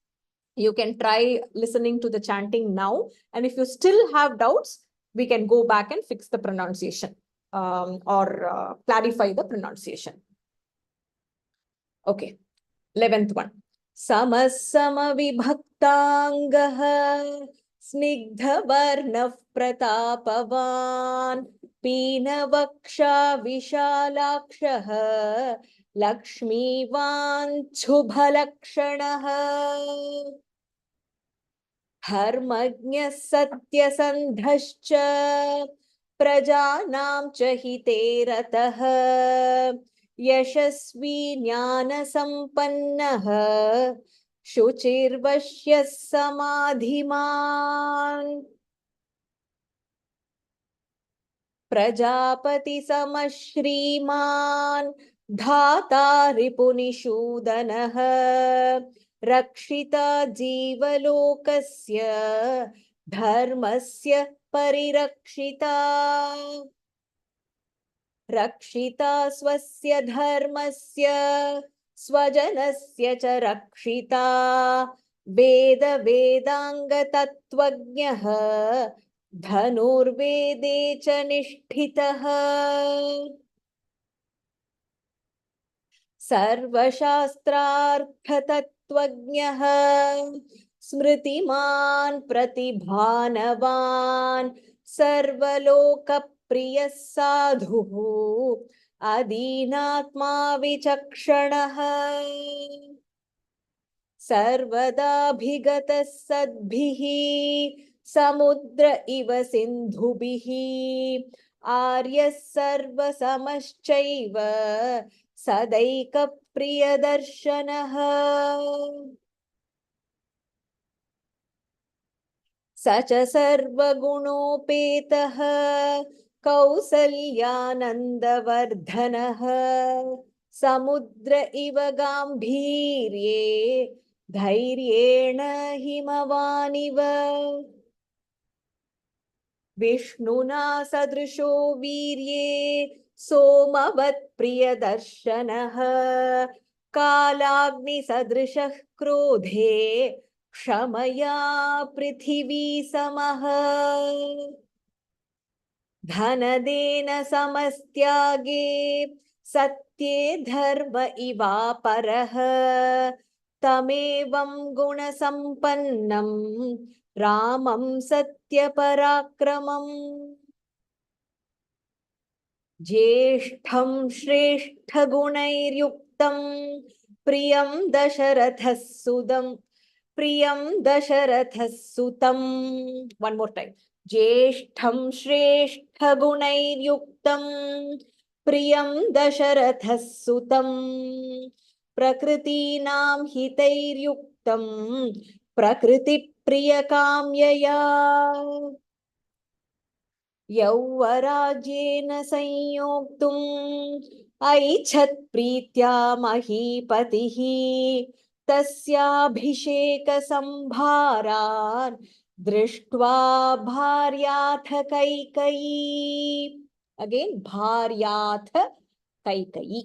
A: you can try listening to the chanting now. And if you still have doubts, we can go back and fix the pronunciation or clarify the pronunciation. Okay, 11th one. Samasama vibhaktangaha snigdha varnah pratapavan peenavaksha vishalakshaha lakshmivan shubhalakshanaha Dharmajna satyasandhascha prajanam cha hite rataha yashasvi jnana sampannaha shuchirvashya samadhiman Prajapati samashriman dhata ripunishudanaha Rakshita jivalokasya dharmasya parirakshita Rakshita swasya dharmasya swajanasya cha rakshita Veda vedanga tattvajnaha धनुर्वेदे च निष्ठितः सर्वशास्त्रार्थतत्त्वज्ञः स्मृतिमान् प्रतिभानवान् सर्वलोकप्रियः साधुः अदीनात्मा विचक्षणः सर्वदाभिगतः सद्भिः समुद्र इव सिन्धुभिः आर्यः सर्वसमश्चैव सदैकप्रियदर्शनः स च सर्वगुणोपेतः कौसल्यानन्दवर्धनः समुद्र इव गाम्भीर्ये धैर्येण हिमवानिव विष्णुना सदृशो वीर्ये सोमवत्प्रियदर्शनः कालाग्निसदृशः क्रोधे क्षमया पृथिवी समः धनदेन समस्त्यागे सत्ये धर्म इवापरः तमेवं गुणसम्पन्नं रामं सत्यपराक्रमम् ज्येष्ठं श्रेष्ठगुणैर्युक्तं प्रियं दशरथः सुतं one more time ज्येष्ठं श्रेष्ठगुणैर्युक्तं प्रियं दशरथः सुतं प्रकृतीनां हितैर्युक्तं प्रकृतिप्रियकाम्यया यौवराज्येन संयोक्तुम् ऐच्छत्प्रीत्या महीपतिः तस्याभिषेकसम्भारान् दृष्ट्वा भार्याथ कैकयी अगेन भार्याथ कैकयी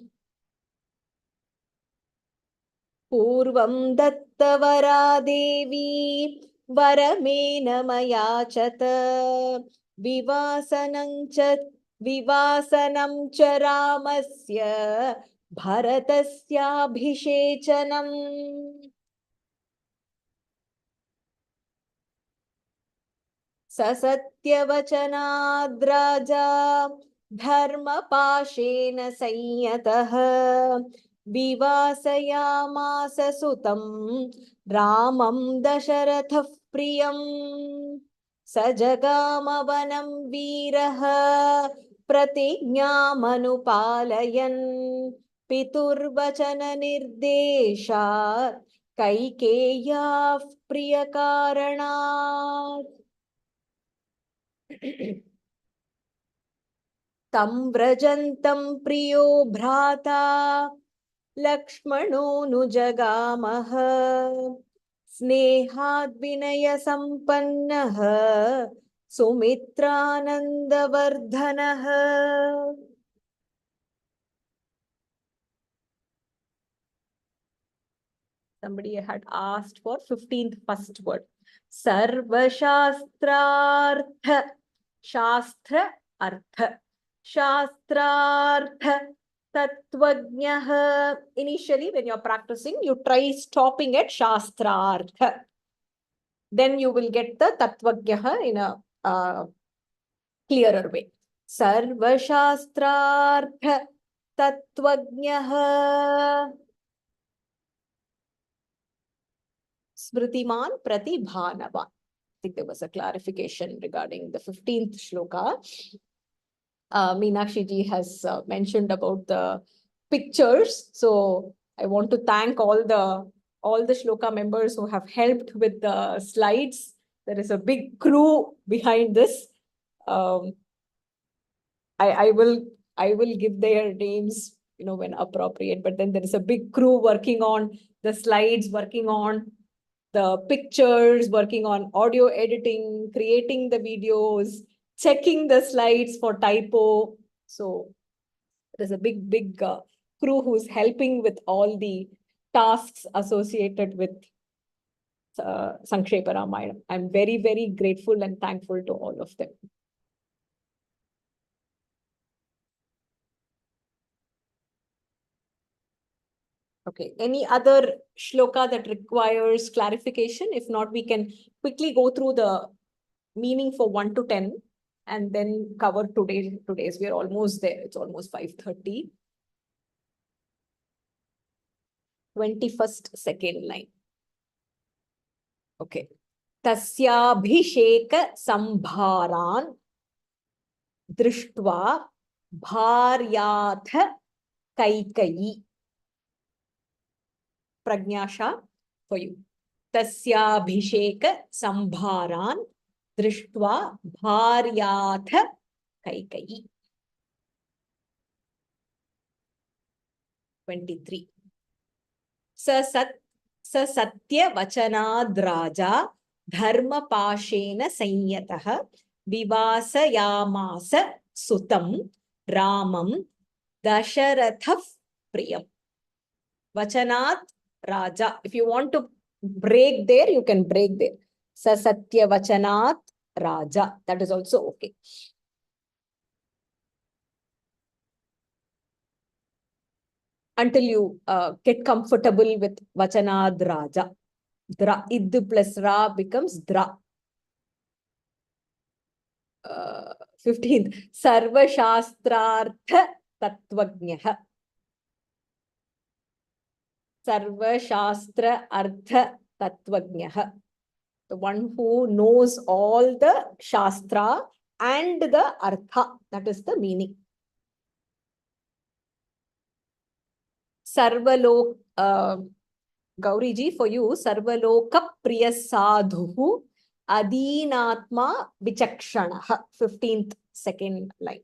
A: पूर्वं दत्तवरा देवी वरमेन मयाचत विवासनं च रामस्य भरतस्याभिषेचनम् स सत्यवचनाद्राजा धर्मपाशेन संयतः विवासयामास सुतं रामं दशरथः प्रियम् स जगामवनं वीरः प्रतिज्ञामनुपालयन् पितुर्वचननिर्देशात् कैकेय्याः प्रियकारणात् तं व्रजन्तं प्रियो भ्राता लक्ष्मणोऽनुजगामः स्नेहाद्विनयसम्पन्नः सुमित्रानन्दवर्धनः Somebody had asked for 15th first word. Sarvashastrartha Shastra Artha Shastrartha Tattvajnah. Initially, when you're practicing, you try stopping at Shastrartha. Then you will get the Tattvajnah in a clearer way. Sarvashastrartha Tattvajnah Smritiman Pratibhanavan. I think there was a clarification regarding the 15th shloka. Meenakshi ji has mentioned about the pictures. So I want to thank all the shloka members who have helped with the slides. There is a big crew behind this. I will give their names, when appropriate, but then there is a big crew working on the slides, working on the pictures, working on audio editing, creating the videos, checking the slides for typo. So there's a big crew who's helping with all the tasks associated with Sankshepa Ramayana. I'm very, very grateful and thankful to all of them. Okay, any other shloka that requires clarification? If not, we can quickly go through the meaning for 1 to 10 and then cover today's. We're almost there. It's almost 5:30. 21st second line. Okay. Tasyabhisheka sambharan drishtva bharyatha Kaikeyi. Pragnasha for you. Tasyabhisheka sambharan drishtva bharyatha Kaikeyi. 23. Satya vachanad raja dharma pashena sanyatah vivasayamasa sutam ramam dasharatha priyam. Vachanat raja. If you want to break there, you can break there. Satya vachanat raja. That is also okay. Until you get comfortable with vachanad raja. Dra. Id plus ra becomes dra. 15th. Sarva shastrartha tattvajnah. Sarva shastra artha tattvajnah. The one who knows all the shastra and the artha. That is the meaning. Sarvalok, Gauriji, for you, Sarvaloka Priya Sadhu Adinatma Vichakshanaha. 15th second line.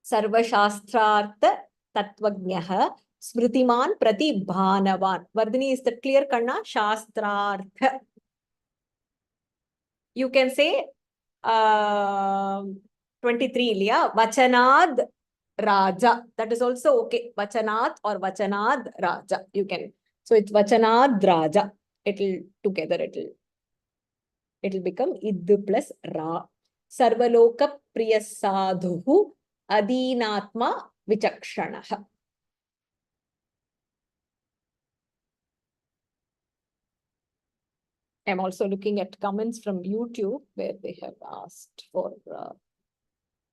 A: Sarva Shastrartha Tattvajnah Smritiman Prati Bhanavan. Vardhini, is that clear, Kanna? Shastrartha. You can say 23, Liya. Vachanad Raja. That is also okay. Vachanat or Vachanad Raja. You can. So it's Vachanad Raja. It'll become Id plus Ra. Sarvaloka Priya Sadhu Adinatma Vichakshanaha. I'm also looking at comments from YouTube where they have asked for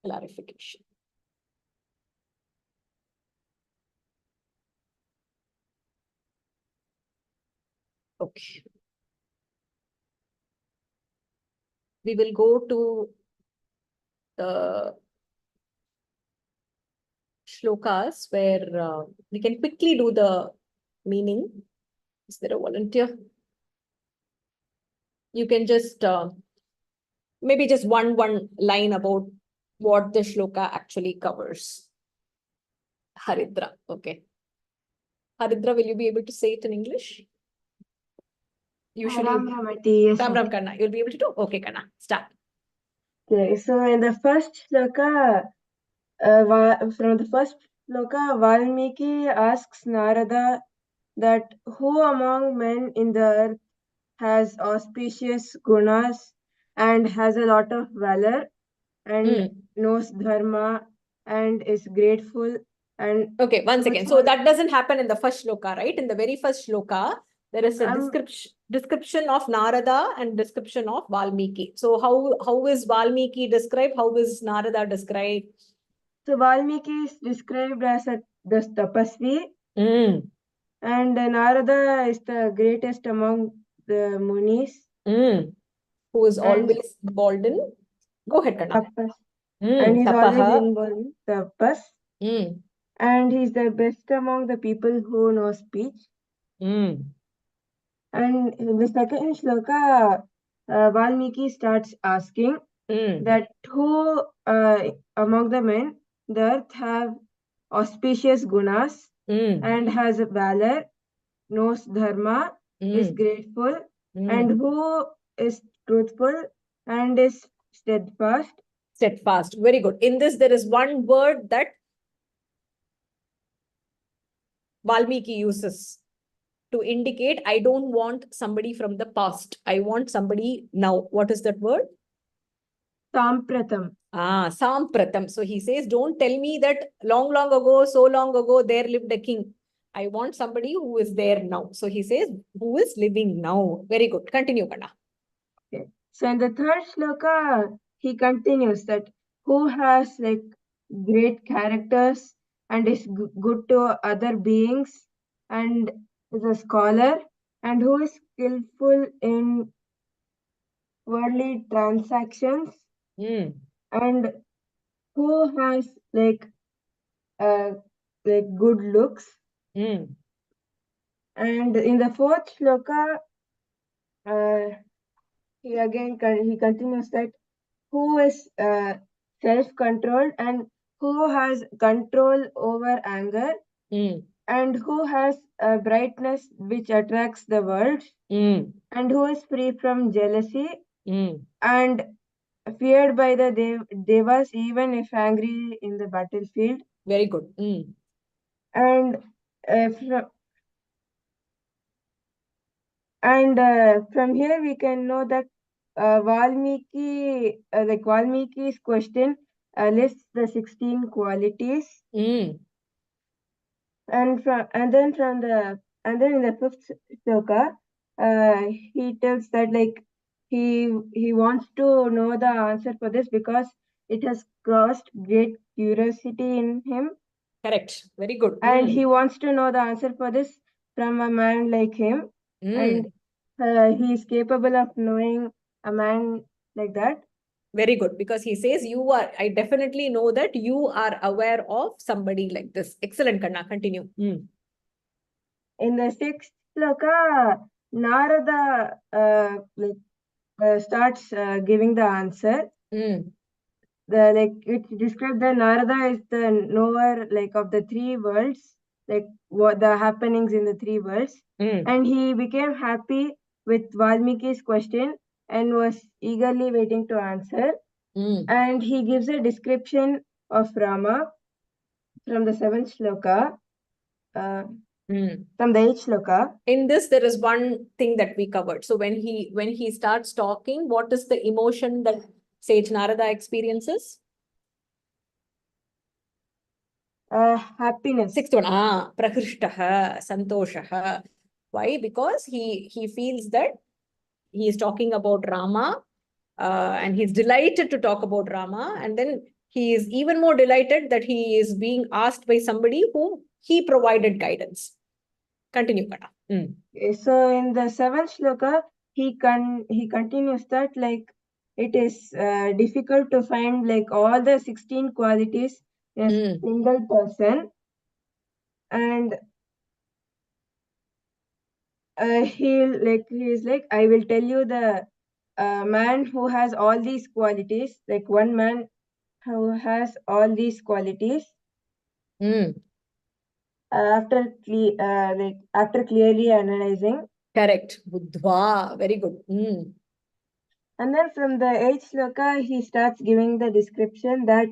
A: clarification. Okay. We will go to the shlokas where we can quickly do the meaning. Is there a volunteer? You can just maybe just one line about what the shloka actually covers. Haridra. Okay. Haridra, will you be able to say it in English? Usually.
E: Ram Ramati, yes.
A: Ram Kanna. You'll be able to do? Okay, Kanna. Start.
E: Okay, so in the first shloka, from the first shloka, Valmiki asks Narada that who among men in the earth has auspicious gunas and has a lot of valor and knows dharma and is grateful and
A: okay, one second. So that doesn't happen in the first shloka, right? In the very first shloka, there is a description of Narada and description of Valmiki. So how is Valmiki described? How is Narada described?
E: So Valmiki is described as the tapasvi, and Narada is the greatest among the munis.
A: Who is always golden. Go ahead, Kanna.
E: And he's always involved in tapas. And he's the best among the people who know speech. And in the second shloka, Valmiki starts asking that who among the men, the earth have auspicious gunas and has valor, knows dharma, is grateful, and who is truthful and is steadfast.
A: Steadfast. Very good. In this, there is one word that Valmiki uses to indicate I don't want somebody from the past. I want somebody now. What is that word?
E: Sampratam.
A: Sampratam. So he says, don't tell me that long, long ago, so long ago, there lived a king. I want somebody who is there now. So he says, who is living now. Very good. Continue, Kanda.
E: Okay. So in the third shloka, he continues that who has like great characters and is good to other beings and is a scholar and who is skillful in worldly transactions and who has like good looks. And in the fourth shloka, he continues that who is self-controlled and who has control over anger and who has a brightness which attracts the world and who is free from jealousy and feared by the devas even if angry in the battlefield.
A: Very good.
E: And from here we can know that Valmiki's question lists the 16 qualities. And then in the fifth shloka, he tells that like he wants to know the answer for this because it has caused great curiosity in him.
A: Correct. Very good.
E: And he wants to know the answer for this from a man like him. And he is capable of knowing a man like that.
A: Very good. Because he says, I definitely know that you are aware of somebody like this. Excellent, Kanna. Continue.
E: In the sixth shloka, Narada starts giving the answer. It describes that Narada is the knower of the three worlds, what the happenings in the three worlds. And he became happy with Valmiki's question and was eagerly waiting to answer. And he gives a description of Rama from the seventh shloka. From the eighth shloka.
A: In this, there is one thing that we covered. So when he starts talking, what is the emotion that Sage Narada experiences?
E: Happiness.
A: Sixth one. Prakrishtaha, Santoshaha. Why? Because he feels that he is talking about Rama and he's delighted to talk about Rama. And then he is even more delighted that he is being asked by somebody whom he provided guidance. Continue, Kata.
E: So in the seventh shloka, he continues that it is difficult to find all the 16 qualities in a single person. And he is like, I will tell you the man who has all these qualities, one man who has all these qualities. After clearly analyzing.
A: Correct. Buddha. Very good.
E: And then from the eighth shloka, he starts giving the description that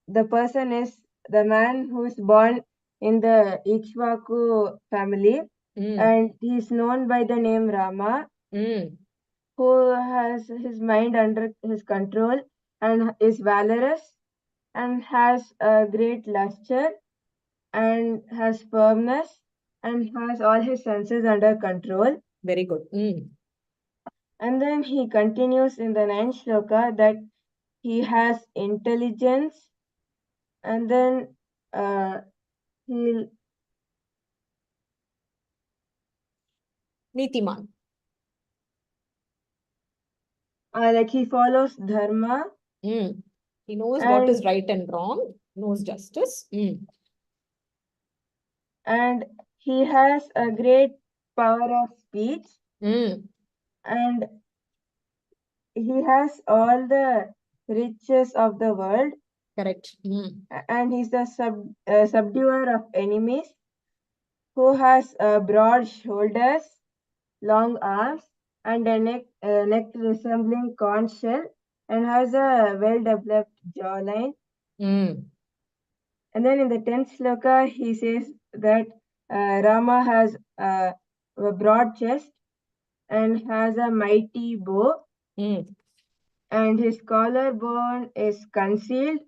E: the person is the man who is born in the Ikshvaku family. And he is known by the name Rama, who has his mind under his control and is valorous and has a great luster and has firmness and has all his senses under control.
A: Very good.
E: And then he continues in the ninth shloka that he has intelligence and then he'll
A: Nitiman.
E: He follows Dharma.
A: He knows what is right and wrong, knows justice.
E: And he has a great power of speech. And he has all the riches of the world.
A: Correct.
E: And he's the subduer of enemies who has broad shoulders, long arms, and a neck resembling conch shell, and has a well-developed jawline. And then in the 10th shloka, he says that Rama has a broad chest and has a mighty bow, and his collarbone is concealed.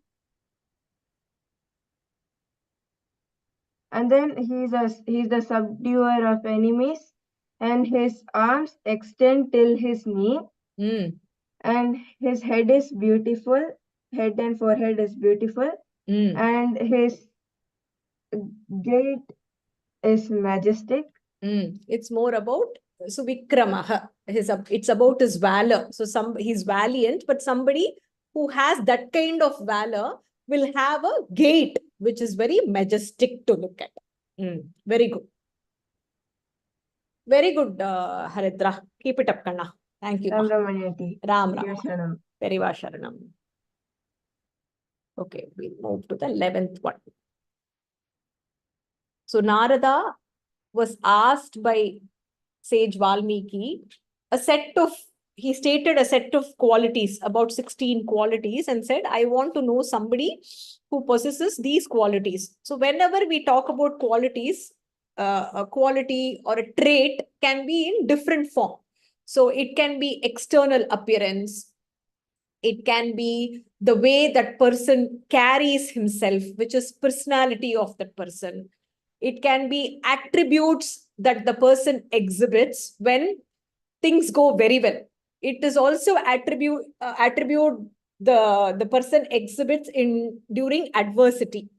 E: And then he's the subduer of enemies, and his arms extend till his knee, and his head is beautiful. Head and forehead is beautiful, and his gait is majestic.
A: It's more about Vikramaha. It's about his valor. So he's valiant, but somebody who has that kind of valor will have a gait which is very majestic to look at. Very good. Very good, Haridra. Keep it up, Kanna. Thank you.
E: Ram Ramanati.
A: Ram Ram.
E: Sharanam.
A: Periva Sharanam. Okay, we'll move to the 11th one. So Narada was asked by sage Valmiki he stated a set of qualities, about 16 qualities, and said, I want to know somebody who possesses these qualities. So whenever we talk about qualities, a quality or a trait can be in different form. So it can be external appearance. It can be the way that person carries himself, which is personality of that person. It can be attributes that the person exhibits when things go very well. It is also attribute the person exhibits during adversity.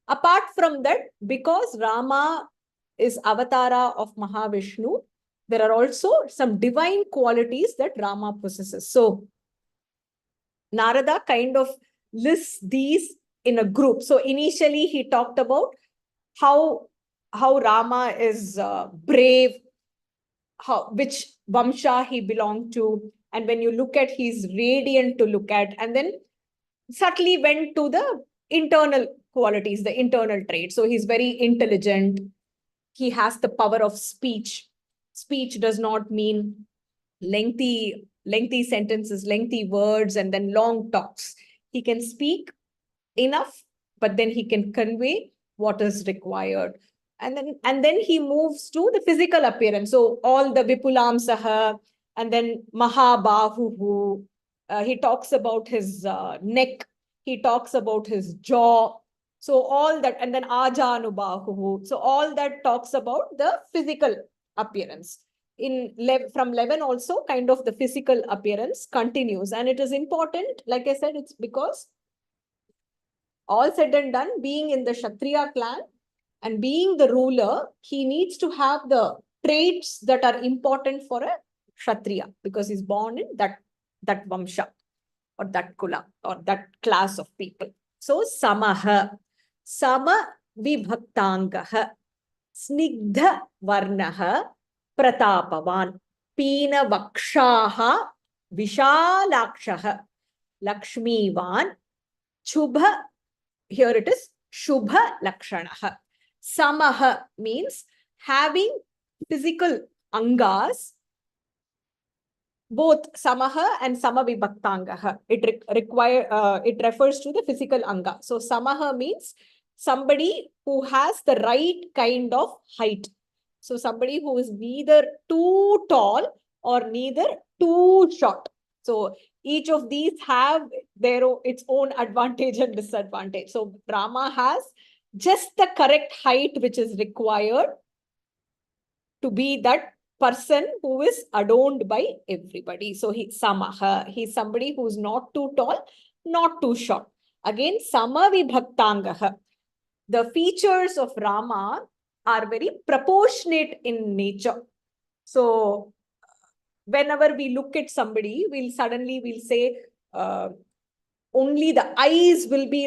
A: Apart from that, because Rama is Avatara of Mahavishnu, there are also some divine qualities that Rama possesses. So Narada kind of lists these in a group. So initially he talked about how Rama is brave, which Vamsha he belonged to. And when you look at, he's radiant to look at. And then subtly went to the internal qualities, the internal traits. So he's very intelligent. He has the power of speech. Speech does not mean lengthy sentences, lengthy words, and then long talks. He can speak enough, but then he can convey what is required. And then he moves to the physical appearance. So all the Vipulamsaha, and then Mahabahu. He talks about his neck. He talks about his jaw. So all that, and then Ajanubahu. So all that talks about the physical appearance. From 11 also, kind of the physical appearance continues. And it is important, like I said, it's because all said and done, being in the Kshatriya clan and being the ruler, he needs to have the traits that are important for a Kshatriya, because he's born in that Vamsha or that Kula or that class of people. So Samaha, Sama Vibhaktangaha, Snigdha Varnaha, Pratapavan, Pina Vakshaha, Vishalakshaha, Lakshmivan, Chubha. Here it is, Shubha Lakshanaha. Samaha means having physical angas, both Samaha and Samavibhaktangaha. It refers to the physical anga. So Samaha means somebody who has the right kind of height. So somebody who is neither too tall or neither too short. So each of these have its own advantage and disadvantage. So Rama has just the correct height which is required to be that person who is adorned by everybody. So he's Samaha. He's somebody who's not too tall, not too short. Again, Samavibhaktangaha. The features of Rama are very proportionate in nature. So whenever we look at somebody, we'll say only the eyes will be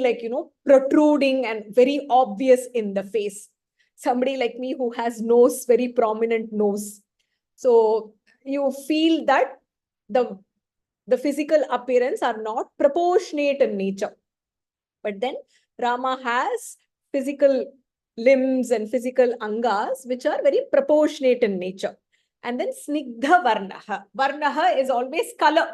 A: protruding and very obvious in the face. Somebody like me who has very prominent nose. So you feel that the physical appearance are not proportionate in nature. But then Rama has physical limbs and physical angas which are very proportionate in nature. And then Snigdha Varnaha. Varnaha is always color.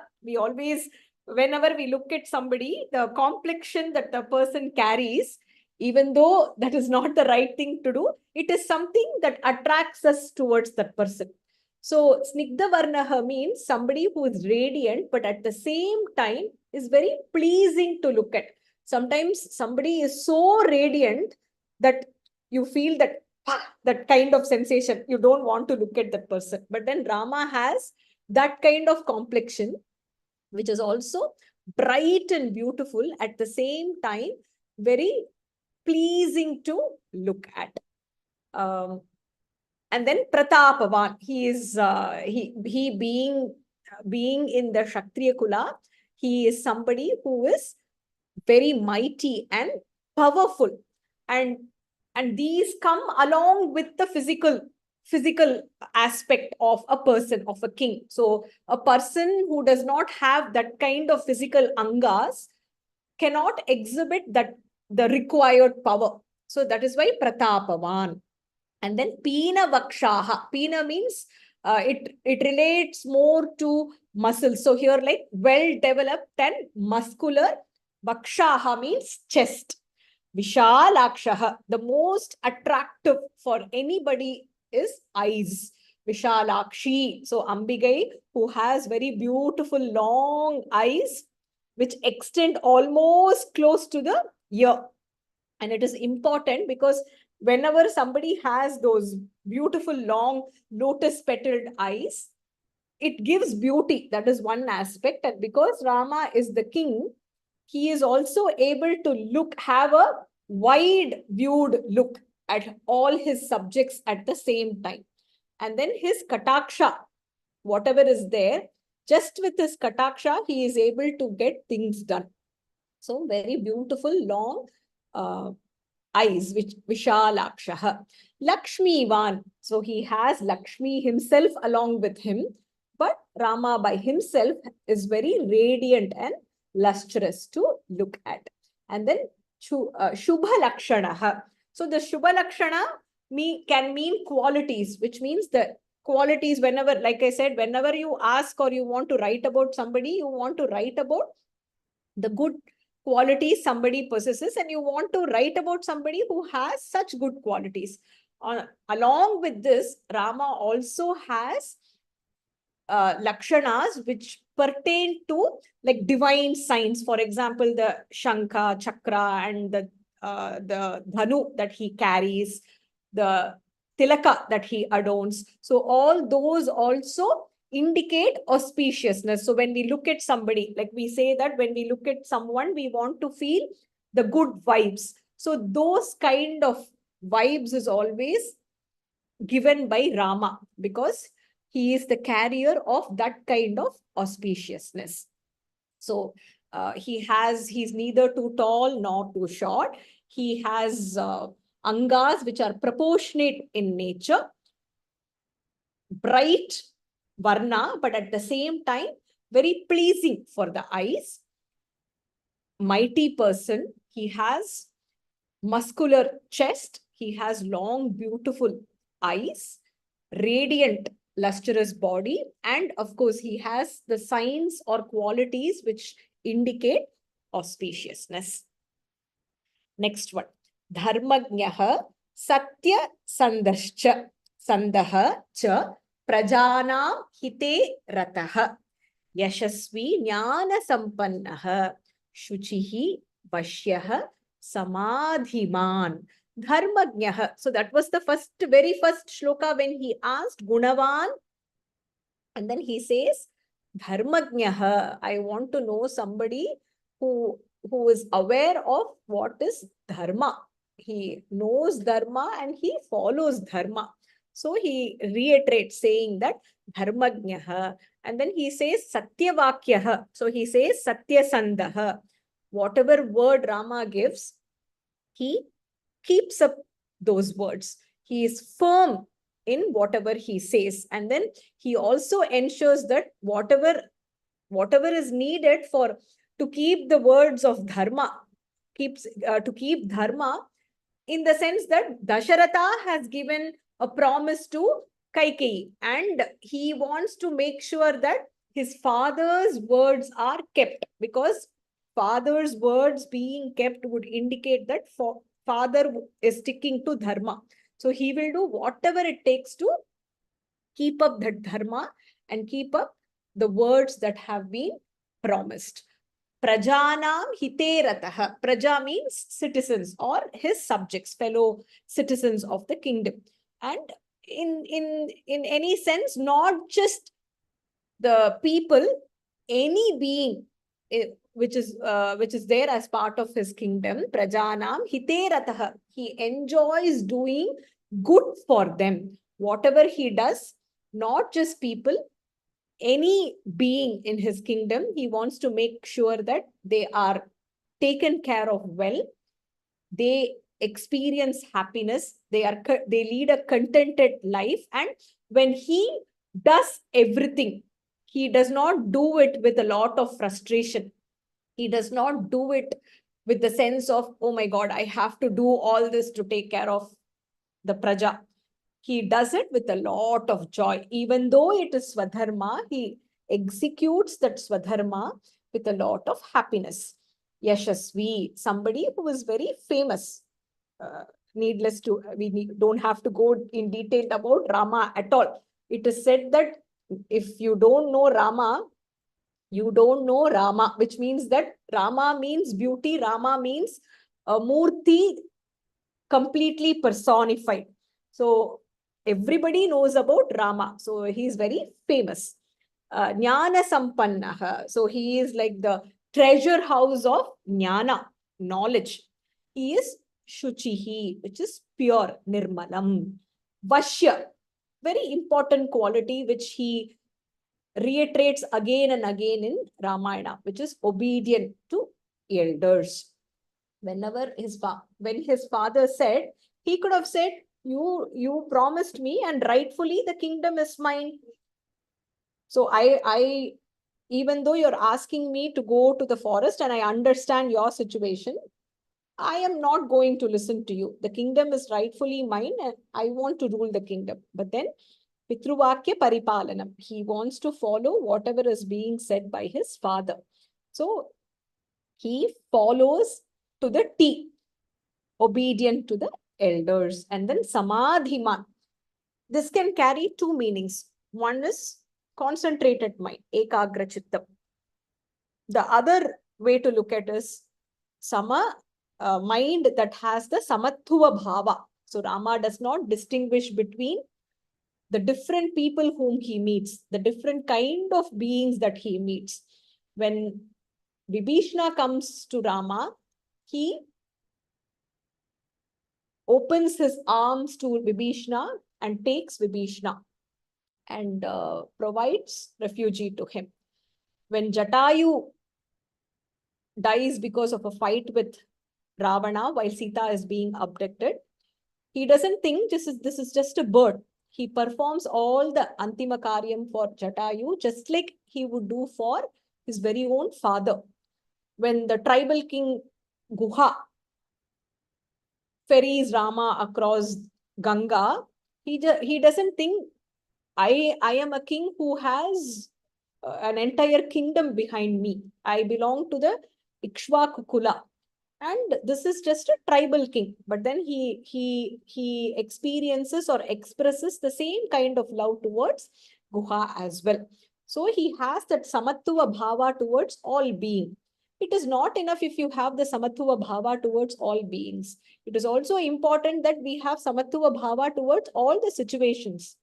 A: Whenever we look at somebody, the complexion that the person carries Even though that is not the right thing to do, it is something that attracts us towards that person. So Snigdha Varnaha means somebody who is radiant, but at the same time is very pleasing to look at. Sometimes somebody is so radiant that you feel that kind of sensation. You don't want to look at that person. But then Rama has that kind of complexion, which is also bright and beautiful at the same time, very pleasing to look at. And then Pratapavan, he is he being in the Kshatriya Kula, he is somebody who is very mighty and powerful, and these come along with the physical aspect of a person, of a king. So a person who does not have that kind of physical angas cannot exhibit that the required power. So that is why Pratapavan. And then Pina Vakshaha. Pina means it relates more to muscles. So here, like well developed and muscular. Vakshaha means chest. Vishalakshaha, the most attractive for anybody is eyes. Vishalakshi. So Ambigai, who has very beautiful long eyes, which extend almost close to the ear. And it is important because whenever somebody has those beautiful long lotus petaled eyes, it gives beauty. That is one aspect. And because Rama is the king, he is also able to have a wide viewed look at all his subjects at the same time. And then his kataksha, whatever is there, just with his kataksha, he is able to get things done. So very beautiful, long eyes, which Vishalakshaha. Lakshmivan, so he has Lakshmi himself along with him, but Rama by himself is very radiant and lustrous to look at. And then Shubha Lakshanaha. So the Shubha Lakshana can mean qualities, which means the qualities whenever, like I said, whenever you ask or you want to write about somebody, you want to write about the good qualities somebody possesses, and you want to write about somebody who has such good qualities. Along with this, Rama also has lakshanas which pertain to like divine signs. For example, the Shankha, Chakra, and the Dhanu that he carries, the Tilaka that he adorns. So all those also indicate auspiciousness. So when we look at somebody, like we say that when we look at someone, we want to feel the good vibes. So those kind of vibes is always given by Rama because he is the carrier of that kind of auspiciousness. So he's neither too tall nor too short. He has angas which are proportionate in nature, bright varna, but at the same time, very pleasing for the eyes. Mighty person. He has muscular chest. He has long, beautiful eyes, radiant, lustrous body. And of course, he has the signs or qualities which indicate auspiciousness. Next one. Dharmagnaha Satya Sandascha Sandaha Cha Prajanam Hite Rataha Yashasvi Jnana Sampannaha Shuchihi Vashyaha Samadhiman. Dharmagnaha. So that was the very first shloka when he asked Gunavan. And then he says, Dharmagnaha. I want to know somebody who is aware of what is Dharma. He knows Dharma and he follows Dharma. So he reiterates saying that Dharmagnaha. And then he says Satyavakyaha. So he says Satyasandaha. Whatever word Rama gives, he keeps up those words. He is firm in whatever he says. And then he also ensures that whatever is needed to keep the words of Dharma, to keep Dharma, in the sense that Dasharatha has given a promise to Kaikeyi, and he wants to make sure that his father's words are kept, because father's words being kept would indicate that father is sticking to dharma. So he will do whatever it takes to keep up that dharma and keep up the words that have been promised. Prajanam hiteratah. Praja means citizens or his subjects, fellow citizens of the kingdom. And in any sense, not just the people, any being which is there as part of his kingdom. Prajanam hiteratah. He enjoys doing good for them. Whatever he does, not just people, any being in his kingdom, he wants to make sure that they are taken care of well. They experience happiness. They lead a contented life. And when he does everything, he does not do it with a lot of frustration. He does not do it with the sense of, oh my God, I have to do all this to take care of the praja. He does it with a lot of joy. Even though it is Swadharma, he executes that Swadharma with a lot of happiness. Yashasvi, somebody who is very famous. Needless to, don't have to go in detail about Rama at all. It is said that if you don't know Rama, you don't know Rama, which means that Rama means beauty, Rama means a murti completely personified. So everybody knows about Rama. So he is very famous. Jnana Sampannaha. So he is like the treasure house of Jnana, knowledge. He is Shuchihi, which is pure, Nirmalam. Vashya, very important quality which he reiterates again and again in Ramayana, which is obedient to elders. Whenever when his father said, he could have said, you promised me and rightfully the kingdom is mine. So I even though you're asking me to go to the forest and I understand your situation, I am not going to listen to you. The kingdom is rightfully mine and I want to rule the kingdom. But then Pitruvakya Paripalanam, he wants to follow whatever is being said by his father. So he follows to the T, obedient to the elders. And then Samadhiman. This can carry two meanings. One is concentrated mind, Ekagra Chittam. The other way to look at is mind that has the Samattuva Bhava. So Rama does not distinguish between the different people whom he meets, the different kind of beings that he meets. When Vibhishna comes to Rama, he opens his arms to Vibhishna and takes Vibhishna and provides refuge to him. When Jatayu dies because of a fight with Ravana while Sita is being abducted, he doesn't think this is just a bird. He performs all the Antima Karyam for Jatayu just like he would do for his very own father. When the tribal king Guha ferries Rama across Ganga, he doesn't think, I am a king who has an entire kingdom behind me. I belong to the Ikshvaku Kula. And this is just a tribal king. But then he experiences or expresses the same kind of love towards Guha as well. So he has that Samattuva Bhava towards all beings. It is not enough if you have the Samattuva Bhava towards all beings. It is also important that we have Samattuva Bhava towards all the situations.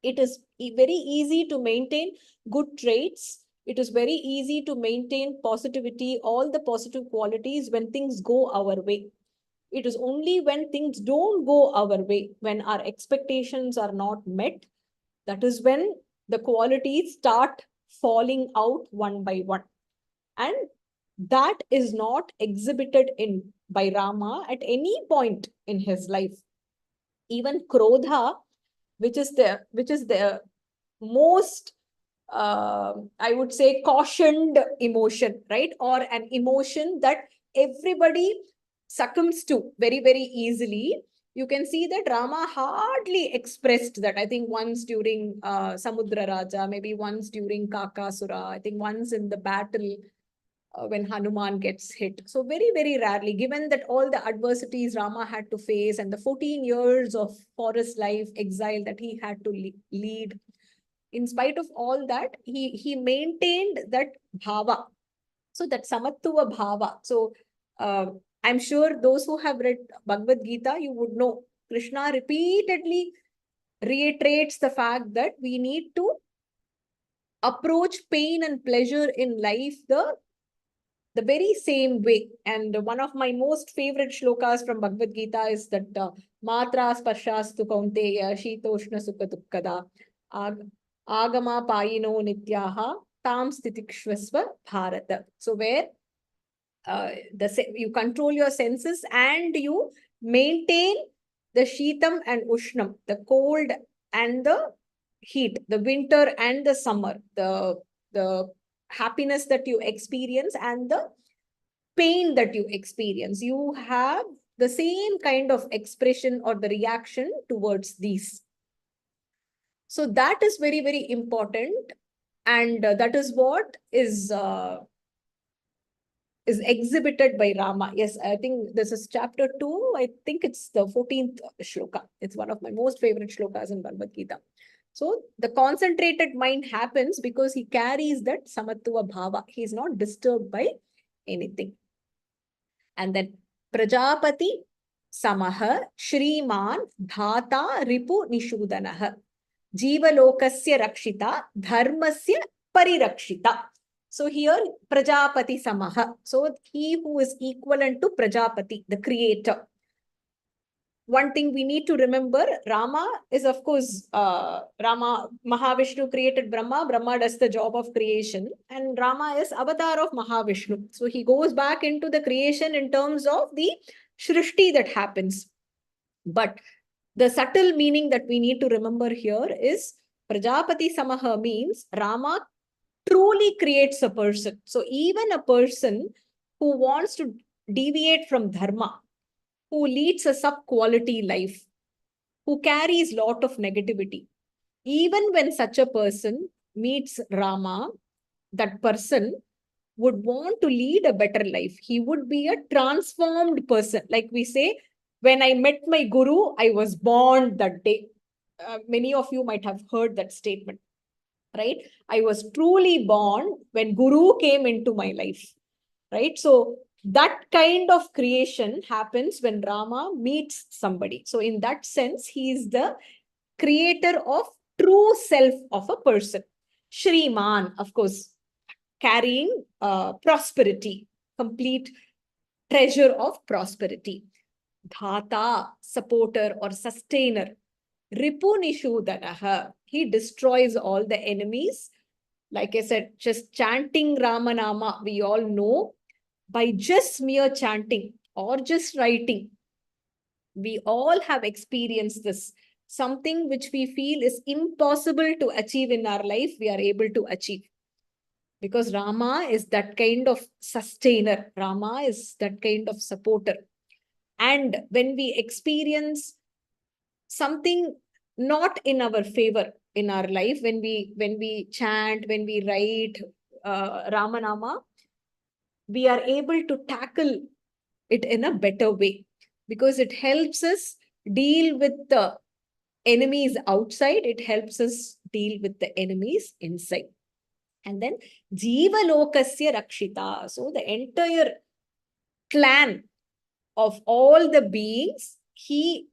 A: It is very easy to maintain good traits. It is very easy to maintain positivity, all the positive qualities when things go our way. It is only when things don't go our way, when our expectations are not met, that is when the qualities start falling out one by one. And that is not exhibited by Rama at any point in his life. Even Krodha, which is the most I would say cautioned emotion, right? Or an emotion that everybody succumbs to very, very easily. You can see that Rama hardly expressed that. I think once during Samudra Raja, maybe once during Kakasura, I think once in the battle when Hanuman gets hit. So very, very rarely, given that all the adversities Rama had to face and the 14 years of forest life, exile that he had to lead, in spite of all that, he maintained that bhava. So that samattuva bhava. So I'm sure those who have read Bhagavad Gita, you would know Krishna repeatedly reiterates the fact that we need to approach pain and pleasure in life the very same way. And one of my most favorite shlokas from Bhagavad Gita is that Matra Sparshastu Kaunteya Shitoshna Sukha Dukkada Agama Payino Nityaha Tam Stitikshvasva Bharata. So where you control your senses and you maintain the Shitam and Ushnam, the cold and the heat, the winter and the summer, the happiness that you experience and the pain that you experience. You have the same kind of expression or the reaction towards these. So that is very, very important. And that is what is exhibited by Rama. Yes, I think this is chapter 2. I think it's the 14th shloka. It's one of my most favorite shlokas in Bhagavad Gita. So the concentrated mind happens because he carries that samattuva bhava. He is not disturbed by anything. And then Prajapati Samaha Shriman Dhata Ripu Nishudanaha Jivalokasya Rakshita Dharmasya Parirakshita. So here Prajapati Samaha. So he who is equivalent to Prajapati, the creator. One thing we need to remember, Rama is of course, Rama, Mahavishnu created Brahma. Brahma does the job of creation. And Rama is avatar of Mahavishnu. So he goes back into the creation in terms of the Shrishti that happens. But the subtle meaning that we need to remember here is Prajapati Samaha means Rama truly creates a person. So even a person who wants to deviate from Dharma, who leads a sub-quality life, who carries a lot of negativity, even when such a person meets Rama, that person would want to lead a better life. He would be a transformed person. Like we say, when I met my Guru, I was born that day. Many of you might have heard that statement, right? I was truly born when Guru came into my life, right? So that kind of creation happens when Rama meets somebody. So in that sense, he is the creator of true self of a person. Shriman, of course, carrying prosperity, complete treasure of prosperity. Dhata, supporter or sustainer. Ripu Nishudanaha, he destroys all the enemies. Like I said, just chanting Ramanama, we all know, by just mere chanting or just writing, we all have experienced this. Something which we feel is impossible to achieve in our life, we are able to achieve. Because Rama is that kind of sustainer. Rama is that kind of supporter. And when we experience something not in our favor in our life, when we chant, when we write Ramanama, we are able to tackle it in a better way, because it helps us deal with the enemies outside. It helps us deal with the enemies inside. And then Jivalokasya Rakshita. So the entire clan of all the beings, he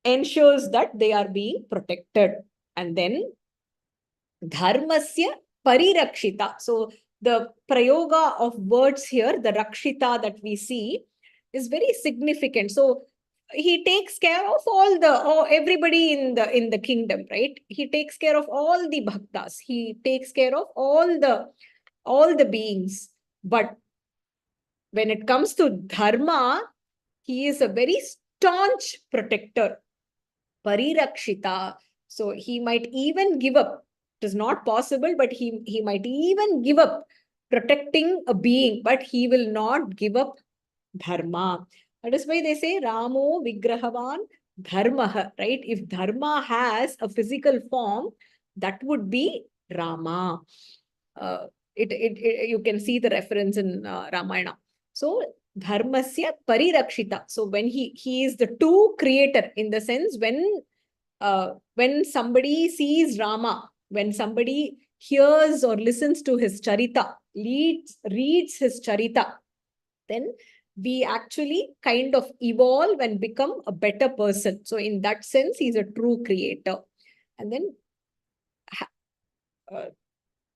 A: ensures that they are being protected. And then Dharmasya Parirakshita. So the prayoga of words here, the Rakshita that we see, is very significant. So he takes care of everybody in the kingdom, right? He takes care of all the bhaktas. He takes care of all the beings. But when it comes to dharma, he is a very staunch protector. Parirakshita. So he might even give up. It is not possible, but he might even give up protecting a being, but he will not give up dharma. That is why they say Ramo Vigrahavan Dharma, right? If dharma has a physical form, that would be Rama. You can see the reference in Ramayana. So dharmasya parirakshita. So when he is the true creator, in the sense when somebody sees Rama, when somebody hears or listens to his charita, reads his charita, then we actually kind of evolve and become a better person. So in that sense, he's a true creator. And then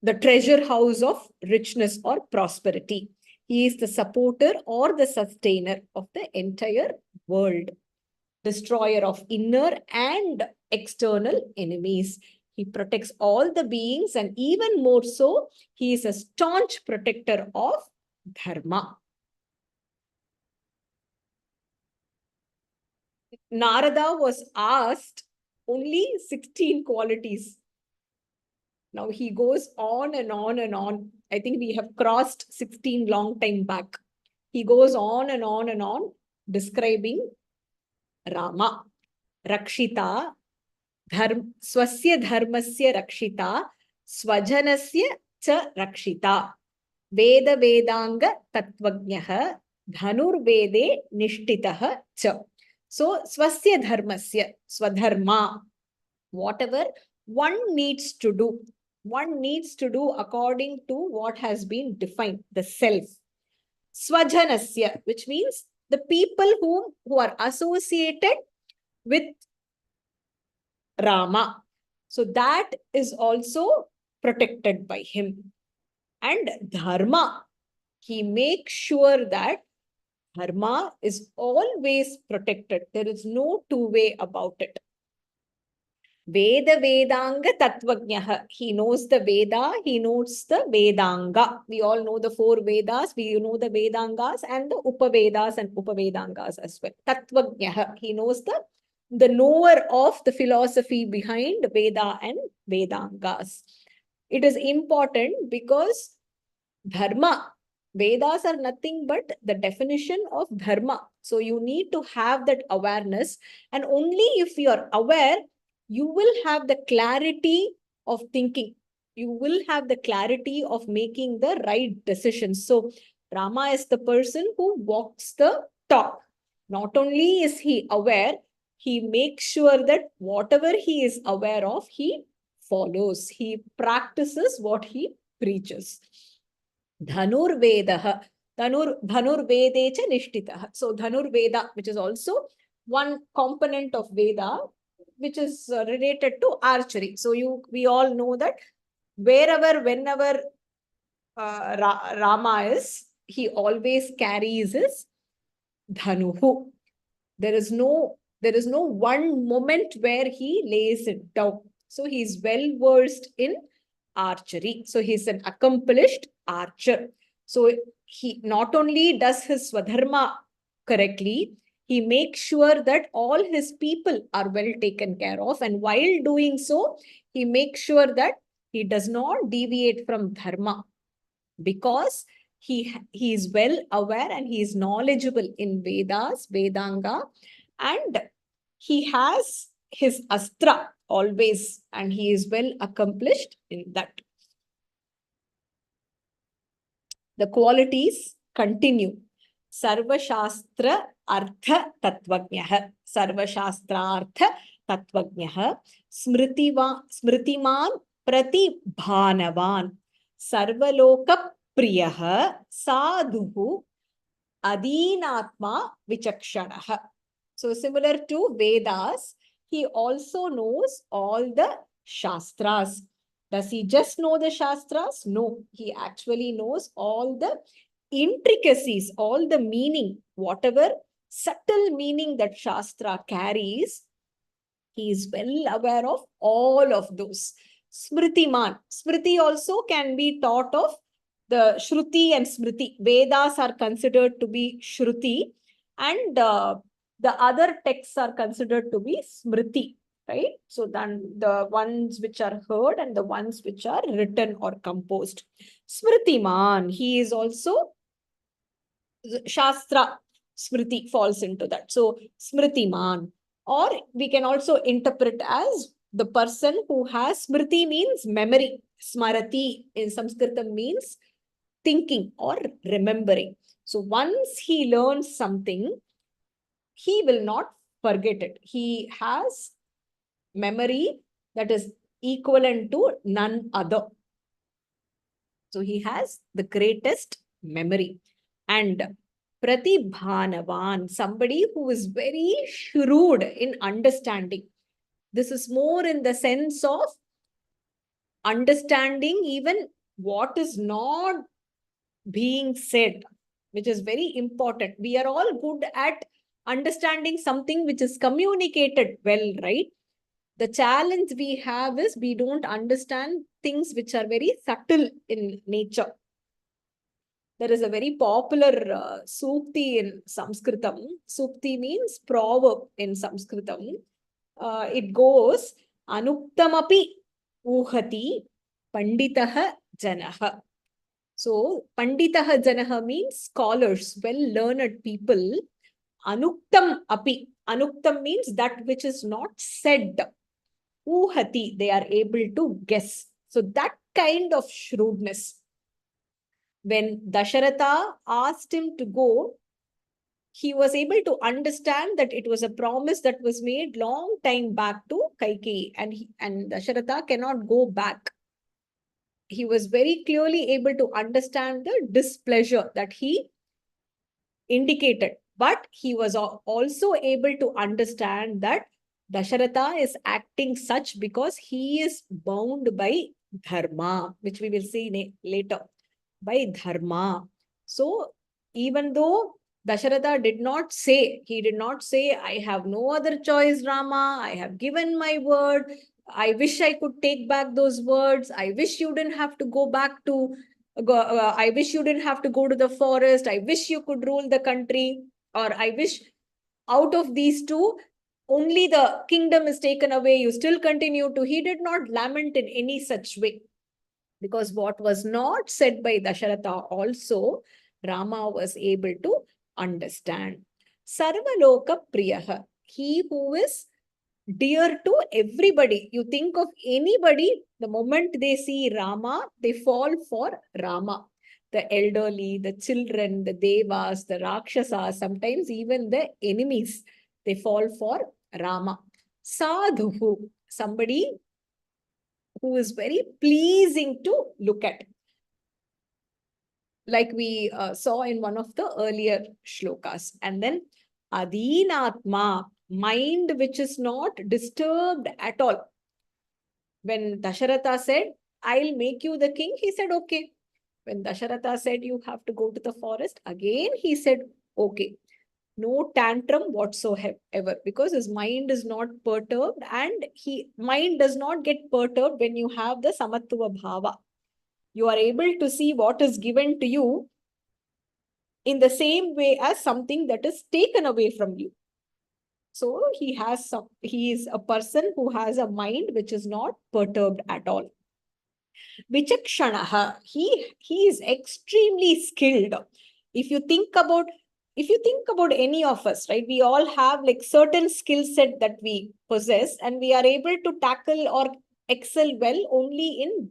A: the treasure house of richness or prosperity. He is the supporter or the sustainer of the entire world, destroyer of inner and external enemies. He protects all the beings, and even more so, he is a staunch protector of Dharma. Narada was asked only 16 qualities. Now he goes on and on and on. I think we have crossed 16 long time back. He goes on and on and on describing Rama. Rakshita, swasya dharmasya rakshita, swajanasya cha rakshita. Veda vedanga tattvajnaha, dhanur vede nishtitaha cha. So, swasya dharmasya, swadharma, whatever one needs to do. One needs to do according to what has been defined, the self. Swajanasya, which means the people who are associated with Rama. So that is also protected by him. And dharma, he makes sure that dharma is always protected. There is no two-way about it. Veda Vedanga Tattvajnaha. He knows the Veda, he knows the Vedanga. We all know the 4 Vedas, we know the Vedangas and the Upavedas and Upavedangas as well. Tattvajnaha. He knows the knower of the philosophy behind Veda and Vedangas. It is important because Dharma, Vedas are nothing but the definition of Dharma. So you need to have that awareness, and only if you are aware, you will have the clarity of thinking. You will have the clarity of making the right decisions. So Rama is the person who walks the talk. Not only is he aware, he makes sure that whatever he is aware of, he follows. He practices what he preaches. Dhanur Vedaha. Dhanur Vedecha Nishtitaha. So Dhanur Veda, which is also one component of Veda, which is related to archery. So we all know that whenever Rama is, he always carries his dhanuhu. There is no one moment where he lays it down. So he's well versed in archery. So he's an accomplished archer. So he not only does his Swadharma correctly, he makes sure that all his people are well taken care of. And while doing so, he makes sure that he does not deviate from Dharma, because he is well aware and he is knowledgeable in Vedas, Vedanga, and he has his Astra always, and he is well accomplished in that. The qualities continue. Sarva Shastra Artha Tattvajnaha. Sarva Shastra Artha Tattvajnaha. Smritiman Pratibhanavan. Sarvaloka Priyaha Sadhuhu Adinatma Vichakshanaha. So similar to Vedas, he also knows all the Shastras. Does he just know the Shastras? No, he actually knows all the intricacies, all the meaning, whatever subtle meaning that Shastra carries, he is well aware of all of those. Smritiman. Smriti also can be taught of the Shruti and Smriti. Vedas are considered to be Shruti, and the other texts are considered to be Smriti, right? So then the ones which are heard and the ones which are written or composed. Smritiman, he is also Shastra. Smriti falls into that. So Smritiman, or we can also interpret as the person who has smriti means memory. Smarati in Sanskrit means thinking or remembering. So once he learns something, he will not forget it. He has memory that is equivalent to none other. So he has the greatest memory. And Pratibhanavan, somebody who is very shrewd in understanding. This is more in the sense of understanding even what is not being said, which is very important. We are all good at understanding something which is communicated well, right? The challenge we have is we don't understand things which are very subtle in nature. There is a very popular sukti in Sanskritam. Sukti means proverb in Sanskritam. It goes, Anuktamapi uhati panditaha janaha. So, panditaha janaha means scholars, well-learned people. Anuktam api. Anuktam means that which is not said. Uhati, they are able to guess. So, that kind of shrewdness. When Dasharatha asked him to go, he was able to understand that it was a promise that was made long time back to Kaikeyi, and Dasharatha cannot go back. He was very clearly able to understand the displeasure that he indicated. But he was also able to understand that Dasharatha is acting such because he is bound by Dharma, which we will see later, by Dharma. So, even though Dasharatha did not say, I have no other choice, Rama, I have given my word, I wish I could take back those words, I wish you didn't have to go back to I wish you didn't have to go to the forest. I wish you could rule the country. Or I wish out of these two, only the kingdom is taken away. You still continue to. He did not lament in any such way. Because what was not said by Dasharatha also, Rama was able to understand. Sarvaloka Priyaha. He who is dear to everybody. You think of anybody, the moment they see Rama, they fall for Rama. The elderly, the children, the devas, the rakshasas, sometimes even the enemies, they fall for Rama. Sadhu, somebody who is very pleasing to look at. Like we saw in one of the earlier shlokas. And then Adhinatma, mind which is not disturbed at all. When Dasharatha said, I'll make you the king, he said, okay. When Dasharatha said, you have to go to the forest, again he said, okay. No tantrum whatsoever, because his mind is not perturbed, and mind does not get perturbed when you have the Samatva Bhava. You are able to see what is given to you in the same way as something that is taken away from you. So he is a person who has a mind which is not perturbed at all. Vichakshanaha, he is extremely skilled. If you think about any of us, right, we all have like certain skill set that we possess, and we are able to tackle or excel well only in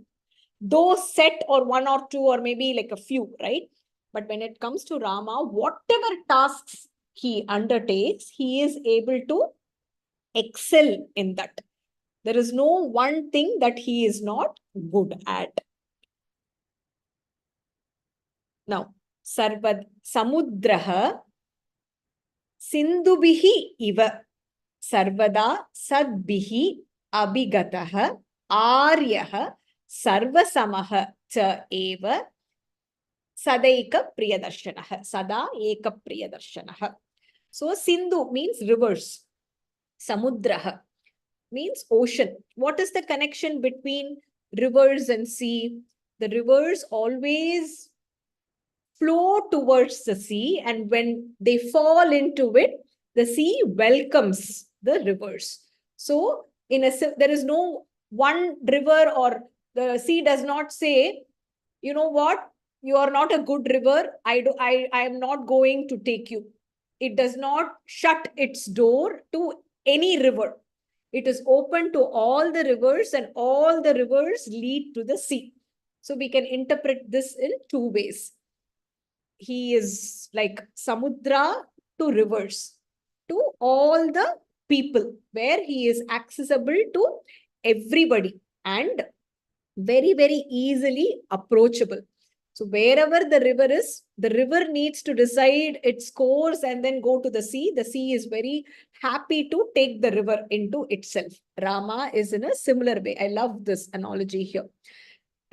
A: those set or one or two or maybe like a few, right? But when it comes to Rama, whatever tasks he undertakes, he is able to excel in that. There is no one thing that he is not good at. Now, Samudraha Sindhubihi iva Sarvada Sadbihi Abhigataha Aryaha Sarvasamaha cha eva Sadaika Priyadarshanaha. Sada Eka Priyadarshanaha. So, Sindhu means rivers. Samudraha means ocean. What is the connection between rivers and sea? The rivers always flow towards the sea, and when they fall into it, the sea welcomes the rivers. So, there is no one river, or the sea does not say, you know what, you are not a good river, I am not going to take you. It does not shut its door to any river. It is open to all the rivers, and all the rivers lead to the sea. So we can interpret this in two ways. He is like Samudra to rivers, to all the people, where he is accessible to everybody and very, very easily approachable. So wherever the river is, the river needs to decide its course and then go to the sea. The sea is very happy to take the river into itself. Rama is in a similar way. I love this analogy here.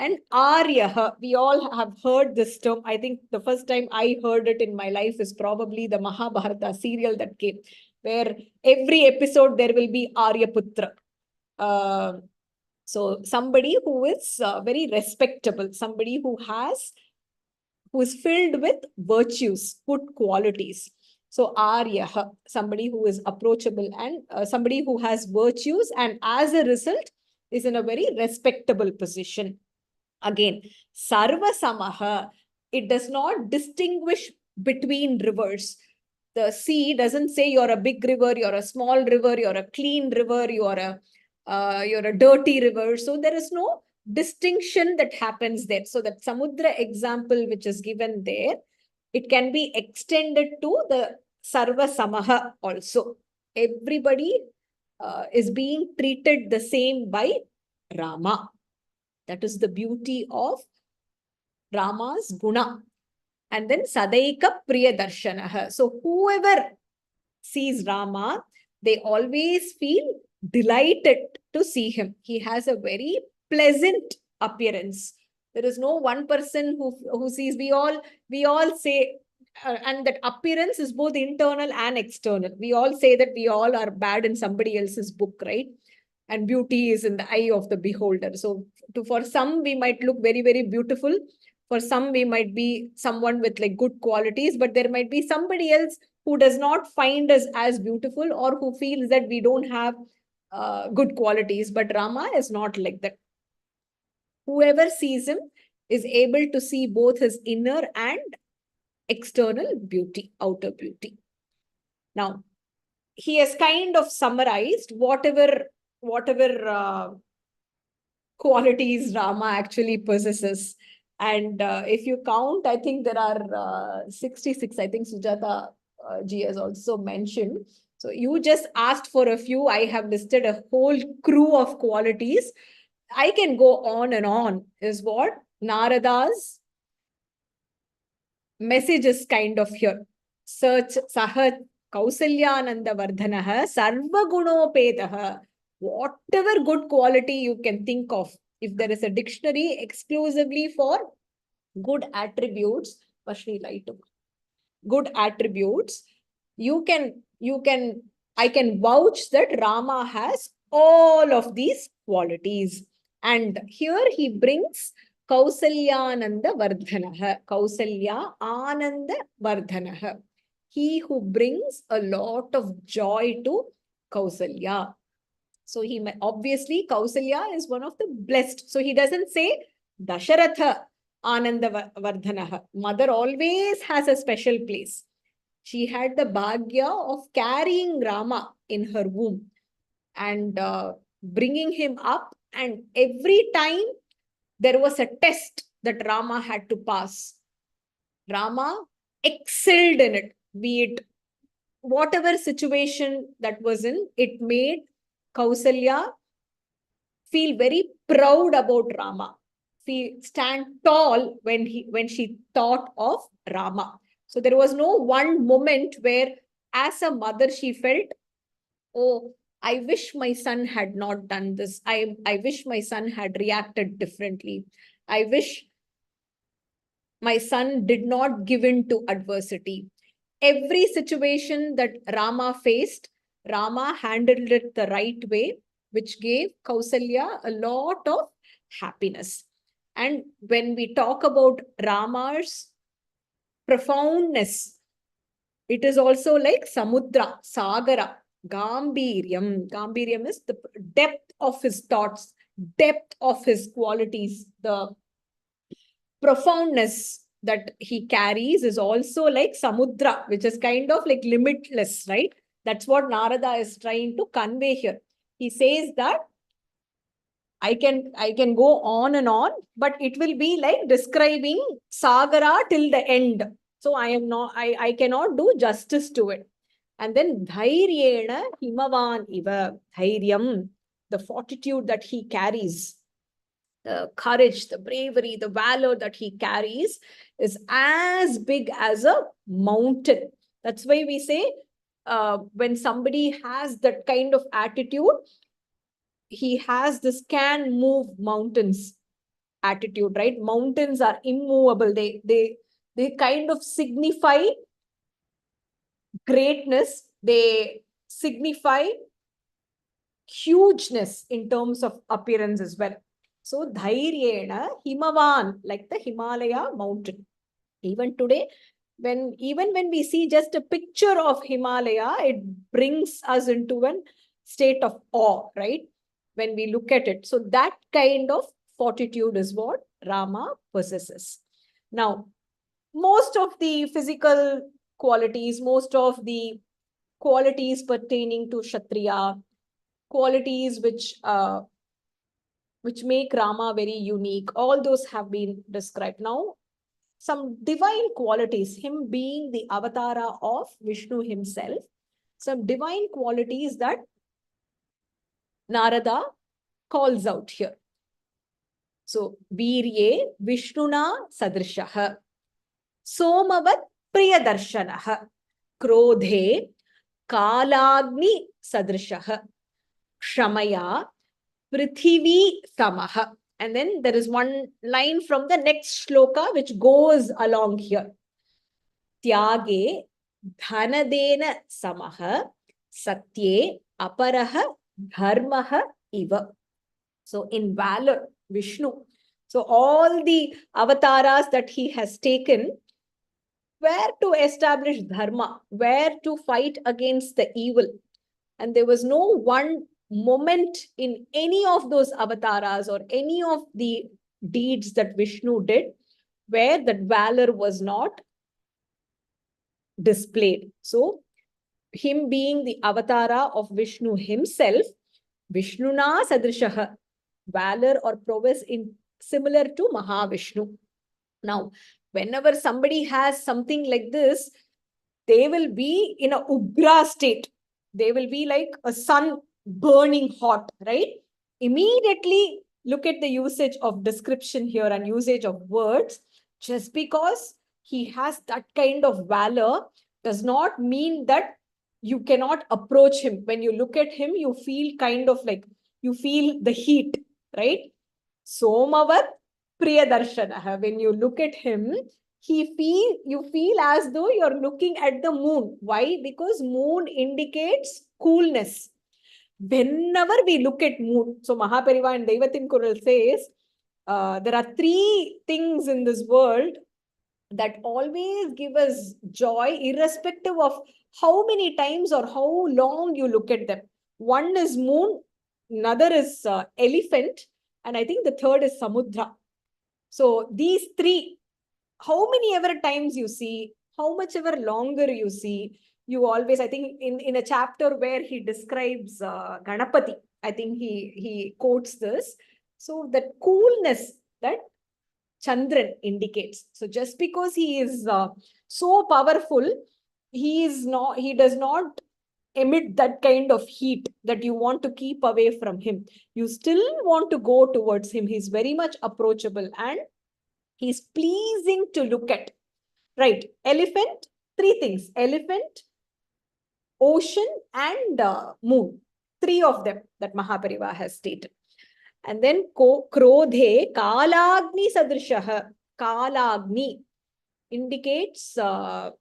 A: And Arya, we all have heard this term. I think the first time I heard it in my life is probably the Mahabharata serial that came, where every episode there will be Aryaputra. So somebody who is very respectable, somebody who is filled with virtues, good qualities. So Arya, somebody who is approachable and somebody who has virtues, and as a result is in a very respectable position. Again, Sarva Samaha, it does not distinguish between rivers. The sea doesn't say you're a big river, you're a small river, you're a clean river, you're a dirty river. So there is no distinction that happens there. So that Samudra example which is given there, it can be extended to the Sarva Samaha also. Everybody is being treated the same by Rama. That is the beauty of Rama's guna. And then Sadaika Priya Darshanaha. So whoever sees Rama, they always feel delighted to see him. He has a very pleasant appearance. There is no one person who sees, we all say, and that appearance is both internal and external. We all say that we all are bad in somebody else's book, right? And beauty is in the eye of the beholder. So for some, we might look very, very beautiful. For some, we might be someone with like good qualities, but there might be somebody else who does not find us as beautiful, or who feels that we don't have good qualities. But Rama is not like that. Whoever sees him is able to see both his inner and external beauty, outer beauty. Now, he has kind of summarized whatever qualities Rama actually possesses. And if you count, I think there are 66. I think Sujata ji has also mentioned. So you just asked for a few. I have listed a whole crew of qualities. I can go on and on, is what Narada's message is kind of here. Search Sahat Kausalyananda Vardhanaha Sarva Gunopetaha. Whatever good quality you can think of, if there is a dictionary exclusively for good attributes, good attributes, I can vouch that Rama has all of these qualities. And here he brings Kausalyananda Vardhanaha, Kausalya Ananda Vardhanaha. He who brings a lot of joy to Kausalya. So obviously Kausalya is one of the blessed. So he doesn't say Dasharatha Ananda Vardhanaha. Mother always has a special place. She had the bhagya of carrying Rama in her womb and bringing him up. And every time there was a test that Rama had to pass, Rama excelled in it. Be it whatever situation that was in, it made Kausalya feel very proud about Rama, stand tall when she thought of Rama. So there was no one moment where, as a mother, she felt, oh, I wish my son had not done this. I wish my son had reacted differently. I wish my son did not give in to adversity. Every situation that Rama faced, Rama handled it the right way, which gave Kausalya a lot of happiness. And when we talk about Rama's profoundness, it is also like Samudra, Sagara, Gambhiryam. Gambhiryam is the depth of his thoughts, depth of his qualities, the profoundness that he carries is also like Samudra, which is kind of like limitless, right? That's what Narada is trying to convey here. He says that I can go on and on, but it will be like describing Sagara till the end. So I cannot do justice to it. And then dhairyena himavan iva, dhairyam, the fortitude that he carries, the courage, the bravery, the valor that he carries is as big as a mountain. That's why we say when somebody has that kind of attitude, he has this can move mountains attitude, right? Mountains are immovable. They kind of signify greatness. They signify hugeness in terms of appearance as well. So dhairyena himavan, like the Himalaya mountain. Even today, even when we see just a picture of Himalaya, it brings us into a state of awe, right? When we look at it. So that kind of fortitude is what Rama possesses. Now, most of the physical qualities, most of the qualities pertaining to Kshatriya, qualities which make Rama very unique, all those have been described. Now, some divine qualities, him being the Avatara of Vishnu himself, some divine qualities that Narada calls out here. So, Virye Vishnuna Sadrishaha, Somavat Priyadarshanaha, Krodhe Kalagni Sadrishaha, Shamaya Prithivi Samaha. And then there is one line from the next shloka which goes along here. Tyage dhanadena samaha satye aparaha dharmaha iva. So in valor, Vishnu. So all the avatars that he has taken were to establish dharma, were to fight against the evil. And there was no one moment in any of those avatars or any of the deeds that Vishnu did where that valor was not displayed. So, him being the avatara of Vishnu himself, Vishnuna Sadrishaha, valor or prowess in similar to Mahavishnu. Now, whenever somebody has something like this, they will be in a ugra state. They will be like a sun burning hot, right? Immediately look at the usage of description here and usage of words. Just because he has that kind of valor does not mean that you cannot approach him. When you look at him, you feel kind of like, you feel the heat, right? Somavat Priyadarshanaha. When you look at him, you feel as though you're looking at the moon. Why? Because moon indicates coolness. Whenever we look at moon, so Mahapariva and Devatin Kural says, there are three things in this world that always give us joy, irrespective of how many times or how long you look at them. One is moon, another is elephant, and I think the third is Samudra. So these three, how many ever times you see, how much ever longer you see, you always, I think in a chapter where he describes Ganapati, I think he quotes this. So that coolness that Chandran indicates. So just because he is so powerful, he does not emit that kind of heat that you want to keep away from him. You still want to go towards him. He's very much approachable and he's pleasing to look at. Right. Elephant, three things. Elephant, ocean, and moon. Three of them that Mahapariva has stated. And then Krodhe Kalagni Sadrishaha. Kalagni indicates the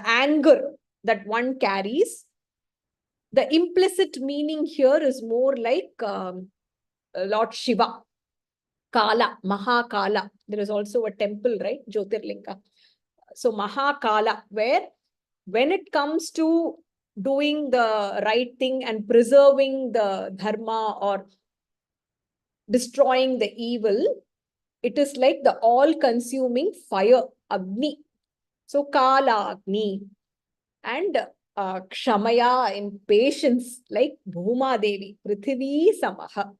A: anger that one carries. The implicit meaning here is more like Lord Shiva. Kala, Mahakala. There is also a temple, right? Jyotirlinga. So Mahakala, where when it comes to doing the right thing and preserving the dharma or destroying the evil, it is like the all-consuming fire, Agni. So Kala Agni. And Kshamaya, in patience, like Bhuma Devi, Prithvi Samaha.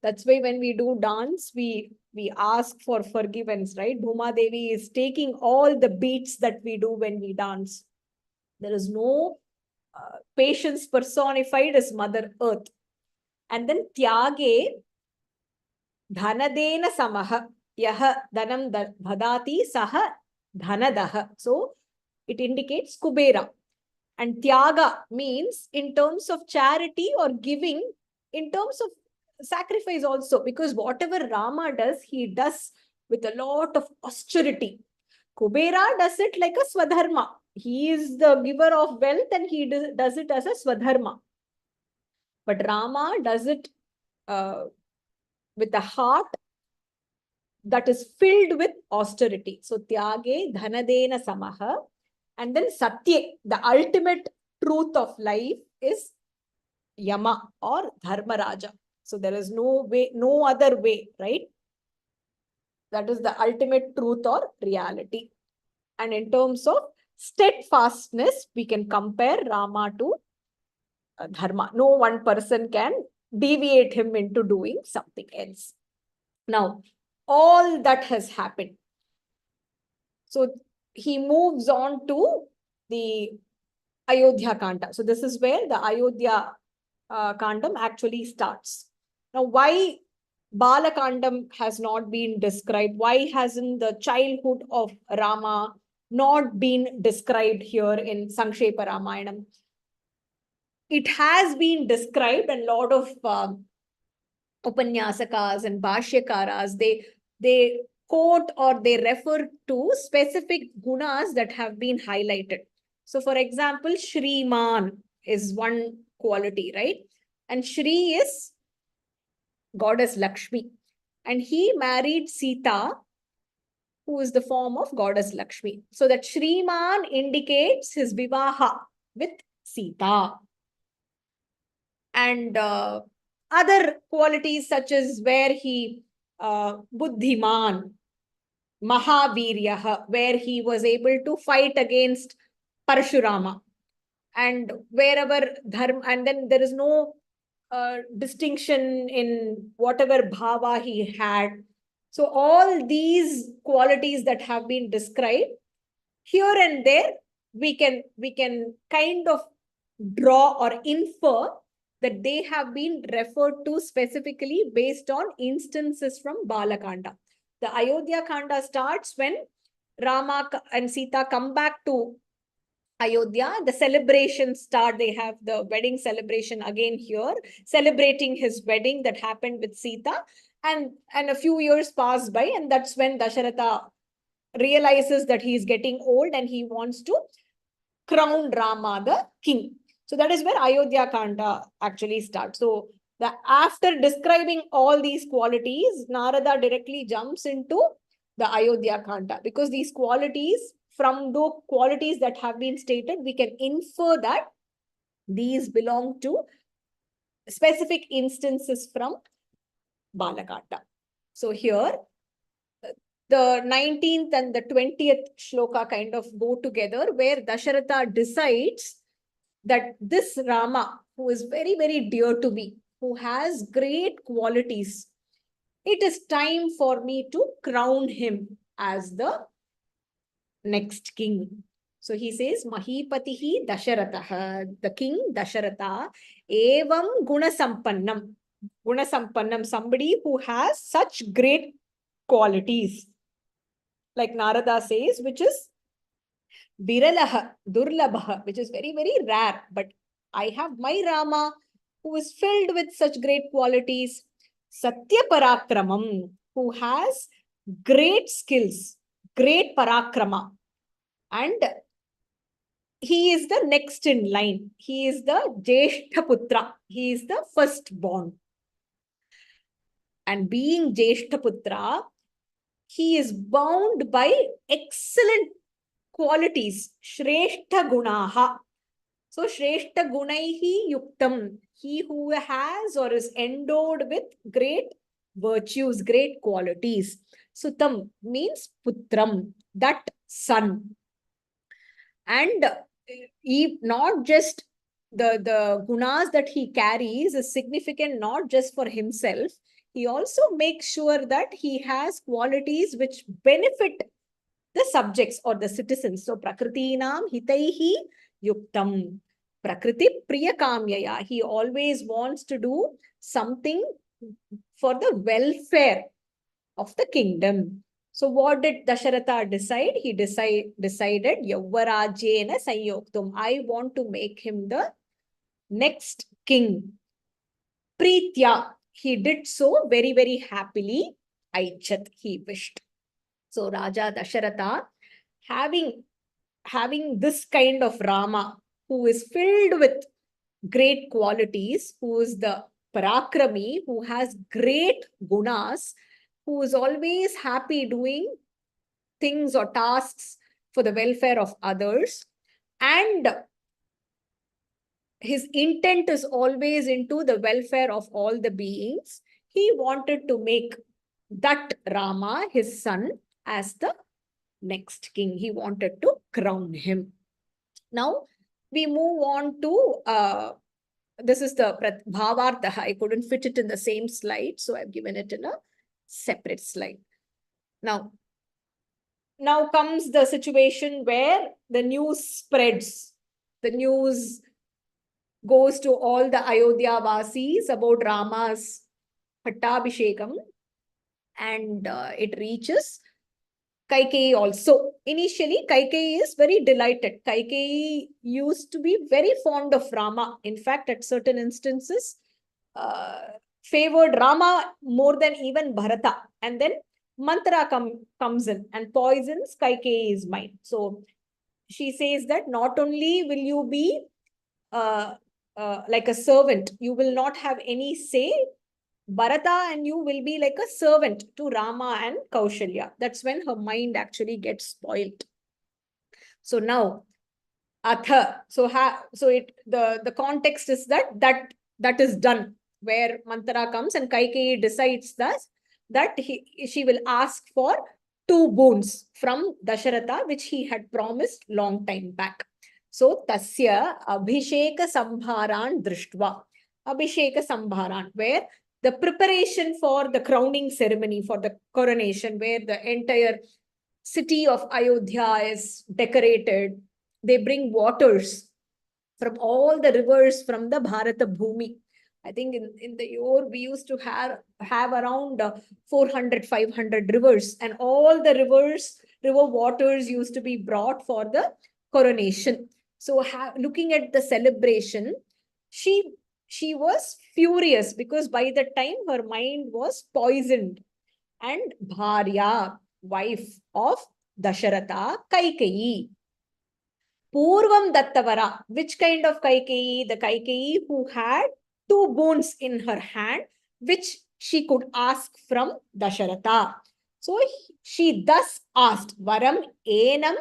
A: That's why when we do dance, we ask for forgiveness, right? Bhuma Devi is taking all the beats that we do when we dance. There is no patience personified as Mother Earth. And then Tyage, Dhanadena Samaha, Yaha Dhanam Bhadati Saha Dhanadaha. So it indicates Kubera. And Tyaga means in terms of charity or giving, in terms of sacrifice also, because whatever Rama does, he does with a lot of austerity. Kubera does it like a Swadharma. He is the giver of wealth and he does it as a Swadharma. But Rama does it with a heart that is filled with austerity. So Tyage Dhanadena Samaha. And then Satya, the ultimate truth of life is Yama or Dharma Raja. So there is no way, no other way, right? That is the ultimate truth or reality. And in terms of steadfastness, we can compare Rama to Dharma. No one person can deviate him into doing something else. Now, all that has happened. So he moves on to the Ayodhya Kanda. So this is where the Ayodhya Kandam actually starts. Now, why Balakandam has not been described? Why hasn't the childhood of Rama not been described here in Sankshepa Ramayana? It has been described, and a lot of Upanyasakas and Bhashyakaras, they quote or they refer to specific gunas that have been highlighted. So, for example, Shriman is one quality, right? And Shri is goddess Lakshmi. And he married Sita, who is the form of goddess Lakshmi. So that Shriman indicates his vivaha with Sita. And other qualities such as where he Buddhiman, Mahaviryaha, where he was able to fight against Parashurama. And wherever Dharma, and then there is no distinction in whatever bhava he had. So all these qualities that have been described, here and there, we can kind of draw or infer that they have been referred to specifically based on instances from Balakanda. The Ayodhya Kanda starts when Rama and Sita come back to Ayodhya. The celebrations start. They have the wedding celebration again here, celebrating his wedding that happened with Sita. And a few years pass by, and that's when Dasharatha realizes that he is getting old and he wants to crown Rama the king. So that is where Ayodhya Kanda actually starts. So after describing all these qualities, Narada directly jumps into the Ayodhya Kanda, because these qualities, from the qualities that have been stated, we can infer that these belong to specific instances from Balakanda. So here, the 19th and the 20th shloka kind of go together, where Dasharatha decides that this Rama, who is very, very dear to me, who has great qualities, it is time for me to crown him as the next king. So he says, Mahipatihi Dasharatha, the king Dasharatha, evam gunasampannam. Gunasampannam, somebody who has such great qualities. Like Narada says, which is Biralaha, Durlabha, which is very, very rare. But I have my Rama, who is filled with such great qualities. Satya Parakramam, who has great skills, great Parakrama. And he is the next in line. He is the Jeshta Putra. He is the firstborn. And being Jeshta Putra, he is bound by excellent qualities, Shrestha Gunaha. So, Shrestha Gunaihi Yuktam, he who has or is endowed with great virtues, great qualities. Sutam means Putram, that son. And not just the gunas that he carries is significant not just for himself. He also makes sure that he has qualities which benefit the subjects or the citizens. So Prakritinam hitaihi yuktam. Prakriti priyakamyaya. He always wants to do something for the welfare of the kingdom. So what did Dasharatha decide? He decided Yavarajena Sanyoktum. I want to make him the next king. Pritya. He did so very, very happily. Aichat. He wished. So Raja Dasharatha, having this kind of Rama, who is filled with great qualities, who is the Parakrami, who has great gunas, who is always happy doing things or tasks for the welfare of others, and his intent is always into the welfare of all the beings. He wanted to make that Rama, his son, as the next king. He wanted to crown him. Now, we move on to, this is the Bhavartha. I couldn't fit it in the same slide, so I've given it in a separate slide. Now comes the situation where the news spreads. The news goes to all the Ayodhya Vasis about Rama's Pattabhishekam, and it reaches Kaikeyi also. Initially, Kaikeyi is very delighted. Kaikeyi used to be very fond of Rama. In fact, at certain instances, favored Rama more than even Bharata. And then Mantra comes in and poisons Kaikeyi's mind. So she says that not only will you be like a servant, you will not have any say. Bharata and you will be like a servant to Rama and Kaushalya. That's when her mind actually gets spoiled. So now, Atha. So the context is that is done, where Manthara comes and Kaikeyi decides that she will ask for 2 boons from Dasharatha, which he had promised long time back. So Tasya Abhisheka Sambharan Drishtva. Abhisheka Sambharan, where the preparation for the crowning ceremony, for the coronation, where the entire city of Ayodhya is decorated. They bring waters from all the rivers from the Bharata Bhumi. I think in the year we used to have around 400, 500 rivers, and all the river waters used to be brought for the coronation. So looking at the celebration, she was furious because by the time her mind was poisoned. And Bharya, wife of Dasharatha, Kaikeyi. Purvam Dattavara. Which kind of Kaikeyi? The Kaikeyi who had 2 boons in her hand, which she could ask from Dasharatha. So she thus asked, Varam enam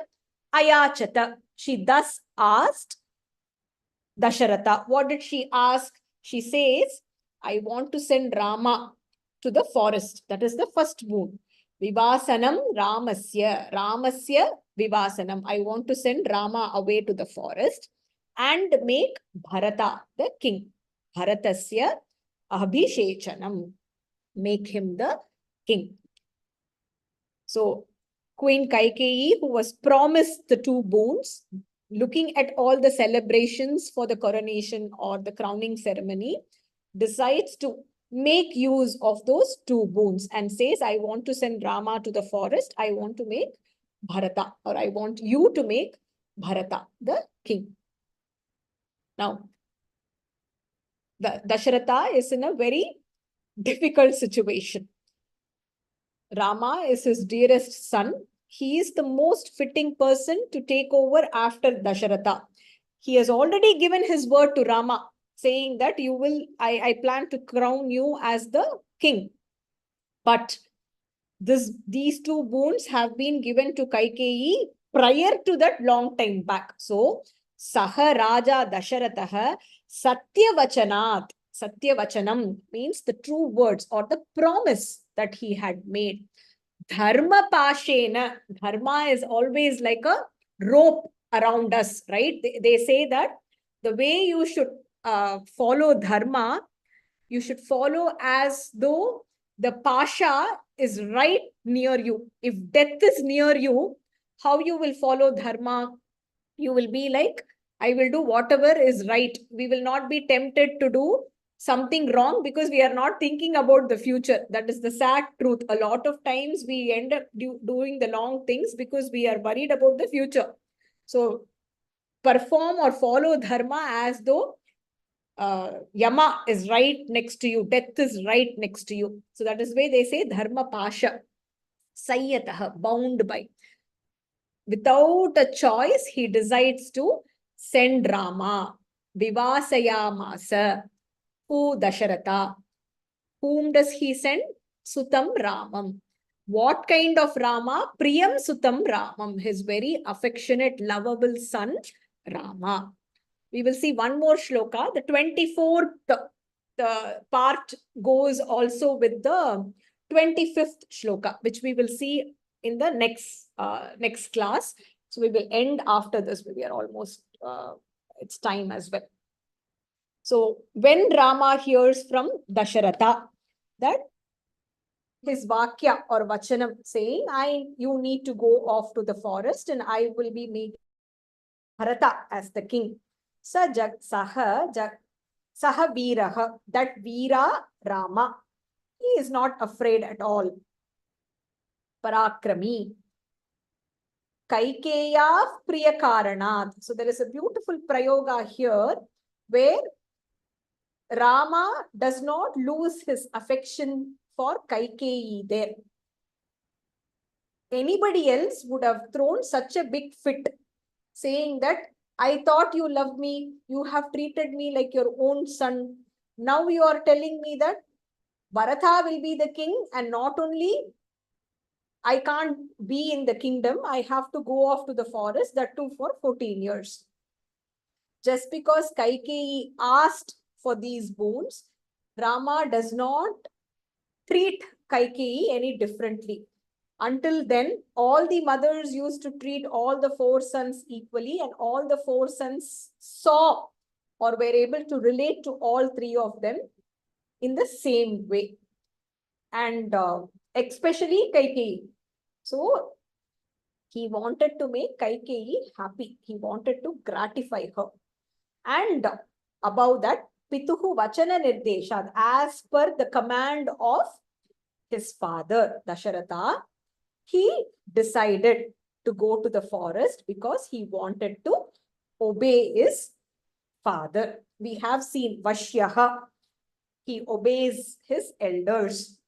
A: ayachata. She thus asked Dasharatha. What did she ask? She says, I want to send Rama to the forest. That is the first boon. Vivasanam Ramasya. Ramasya Vivasanam. I want to send Rama away to the forest and make Bharata the king. Bharatasya Abhishechanam. Make him the king. So Queen Kaikeyi, who was promised the 2 boons, looking at all the celebrations for the coronation or the crowning ceremony, decides to make use of those 2 boons and says, I want to send Rama to the forest. I want to make Bharata, or I want you to make Bharata the king. Now, the Dasharatha is in a very difficult situation. Rama is his dearest son. He is the most fitting person to take over after Dasharatha. He has already given his word to Rama, saying that I plan to crown you as the king. But these 2 boons have been given to Kaikeyi prior to that long time back. So, Saha Raja Dasharatha Satyavachanat. Satyavachanam means the true words or the promise that he had made. Dharma Pashena. Dharma is always like a rope around us, right? They say that the way you should follow Dharma, you should follow as though the Pasha is right near you. If death is near you, how you will follow Dharma? You will be like, I will do whatever is right. We will not be tempted to do something wrong because we are not thinking about the future. That is the sad truth. A lot of times we end up doing the wrong things because we are worried about the future. So perform or follow Dharma as though Yama is right next to you, death is right next to you. So that is why they say Dharma Pasha, Sayyataha, bound by. Without a choice, he decides to send Rama, Vivasayamasa, who Dasharatha. Whom does he send? Sutam Ramam. What kind of Rama? Priyam Sutam Ramam, his very affectionate, lovable son, Rama. We will see one more shloka. The 24th part goes also with the 25th shloka, which we will see in the next class. So we will end after this. We are almost, it's time as well. So when Rama hears from Dasharatha that his vakya or vachanam saying, you need to go off to the forest and I will be making Bharata as the king. Saha Veeraha, that Veera Rama. He is not afraid at all. Parakrami. Kaikeya Priyakaranat. So there is a beautiful prayoga here where Rama does not lose his affection for Kaikeyi there. Anybody else would have thrown such a big fit, saying that I thought you loved me, you have treated me like your own son. Now you are telling me that Bharata will be the king, and not only I can't be in the kingdom, I have to go off to the forest, that too for 14 years. Just because Kaikeyi asked for these boons, Rama does not treat Kaikeyi any differently. Until then, all the mothers used to treat all the 4 sons equally, and all the 4 sons saw or were able to relate to all 3 of them in the same way. And especially Kaikeyi. So he wanted to make Kaikeyi happy. He wanted to gratify her. And above that, Pituhu Vachana Nirdeshad, as per the command of his father, Dasharatha, he decided to go to the forest because he wanted to obey his father. We have seen Vashyaha, he obeys his elders.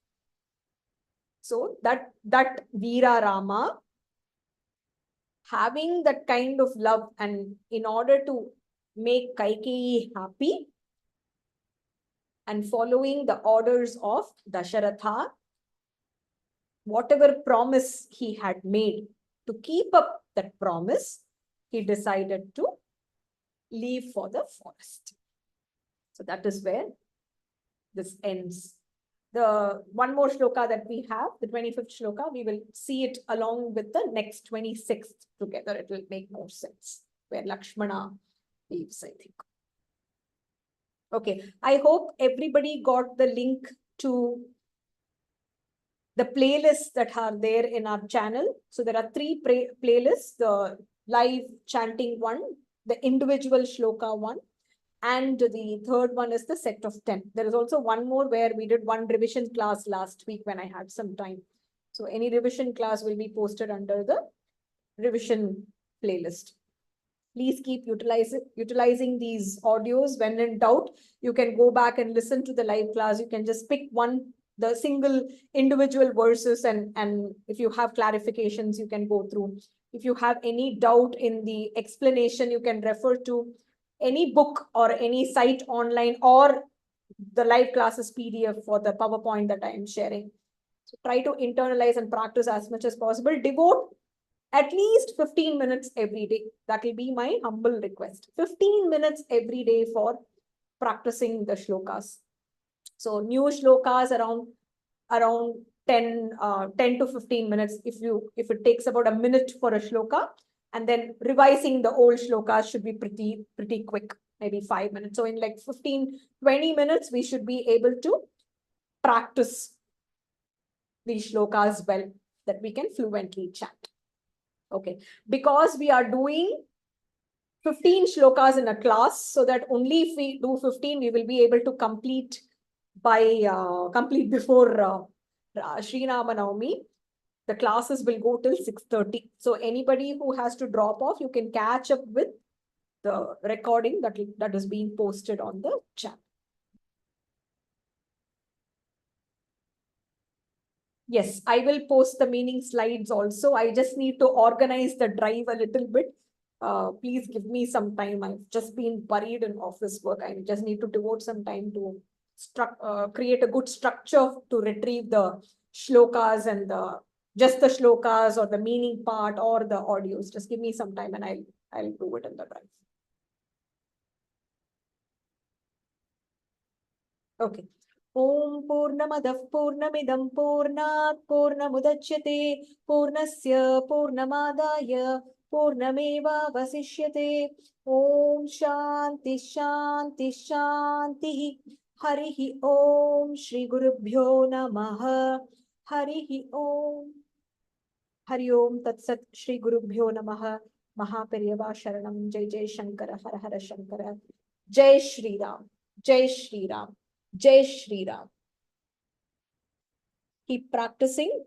A: So that Veera Rama, having that kind of love, and in order to make Kaikeyi happy and following the orders of Dasharatha, whatever promise he had made, to keep up that promise, he decided to leave for the forest. So that is where this ends. The one more shloka that we have, the 25th shloka, we will see it along with the next 26th together. It will make more sense, where Lakshmana leaves, I think. Okay, I hope everybody got the link to the playlists that are there in our channel. So there are 3 playlists, the live chanting one, the individual shloka one, and the third one is the set of 10. There is also one more where we did one revision class last week when I had some time. So any revision class will be posted under the revision playlist. Please keep utilizing these audios. When in doubt, you can go back and listen to the live class. You can just pick the single individual verses, and if you have clarifications, you can go through. If you have any doubt in the explanation, you can refer to any book or any site online, or the live classes PDF for the PowerPoint that I am sharing. So try to internalize and practice as much as possible. Devote at least 15 minutes every day. That will be my humble request. 15 minutes every day for practicing the shlokas. So new shlokas around 10 to 15 minutes. If it takes about a minute for a shloka, And then revising the old shlokas should be pretty quick, maybe 5 minutes. So in like 15-20 minutes, we should be able to practice these shlokas well, that we can fluently chant. Okay, because we are doing 15 shlokas in a class, so that only if we do 15, we will be able to complete before Sri Rama Navami. The classes will go till 6:30. So anybody who has to drop off, you can catch up with the recording that is being posted on the chat. Yes, I will post the meaning slides also. I just need to organize the drive a little bit. Please give me some time. I've just been buried in office work. I just need to devote some time to create a good structure to retrieve the shlokas and just the shlokas or the meaning part or the audios. Just give me some time and I'll do it in the drive. Okay. Om Purnamadah Purnamidam Purnat Purnamudachyate Purnasya Purnamadaya Purnameva Vasishyate. Om Shanti Shanti Shanti. Harihi Om Shri Gurubhyo Namaha. Harihi Om. Hari Om Tatsat Shri Gurubhyo Namaha. Mahaperiyava Sharanam. Jai Jai Shankara Har Har Shankara. Jai Shri Ram. Jai Shri Ram. Jai Shri Ram. Keep practicing.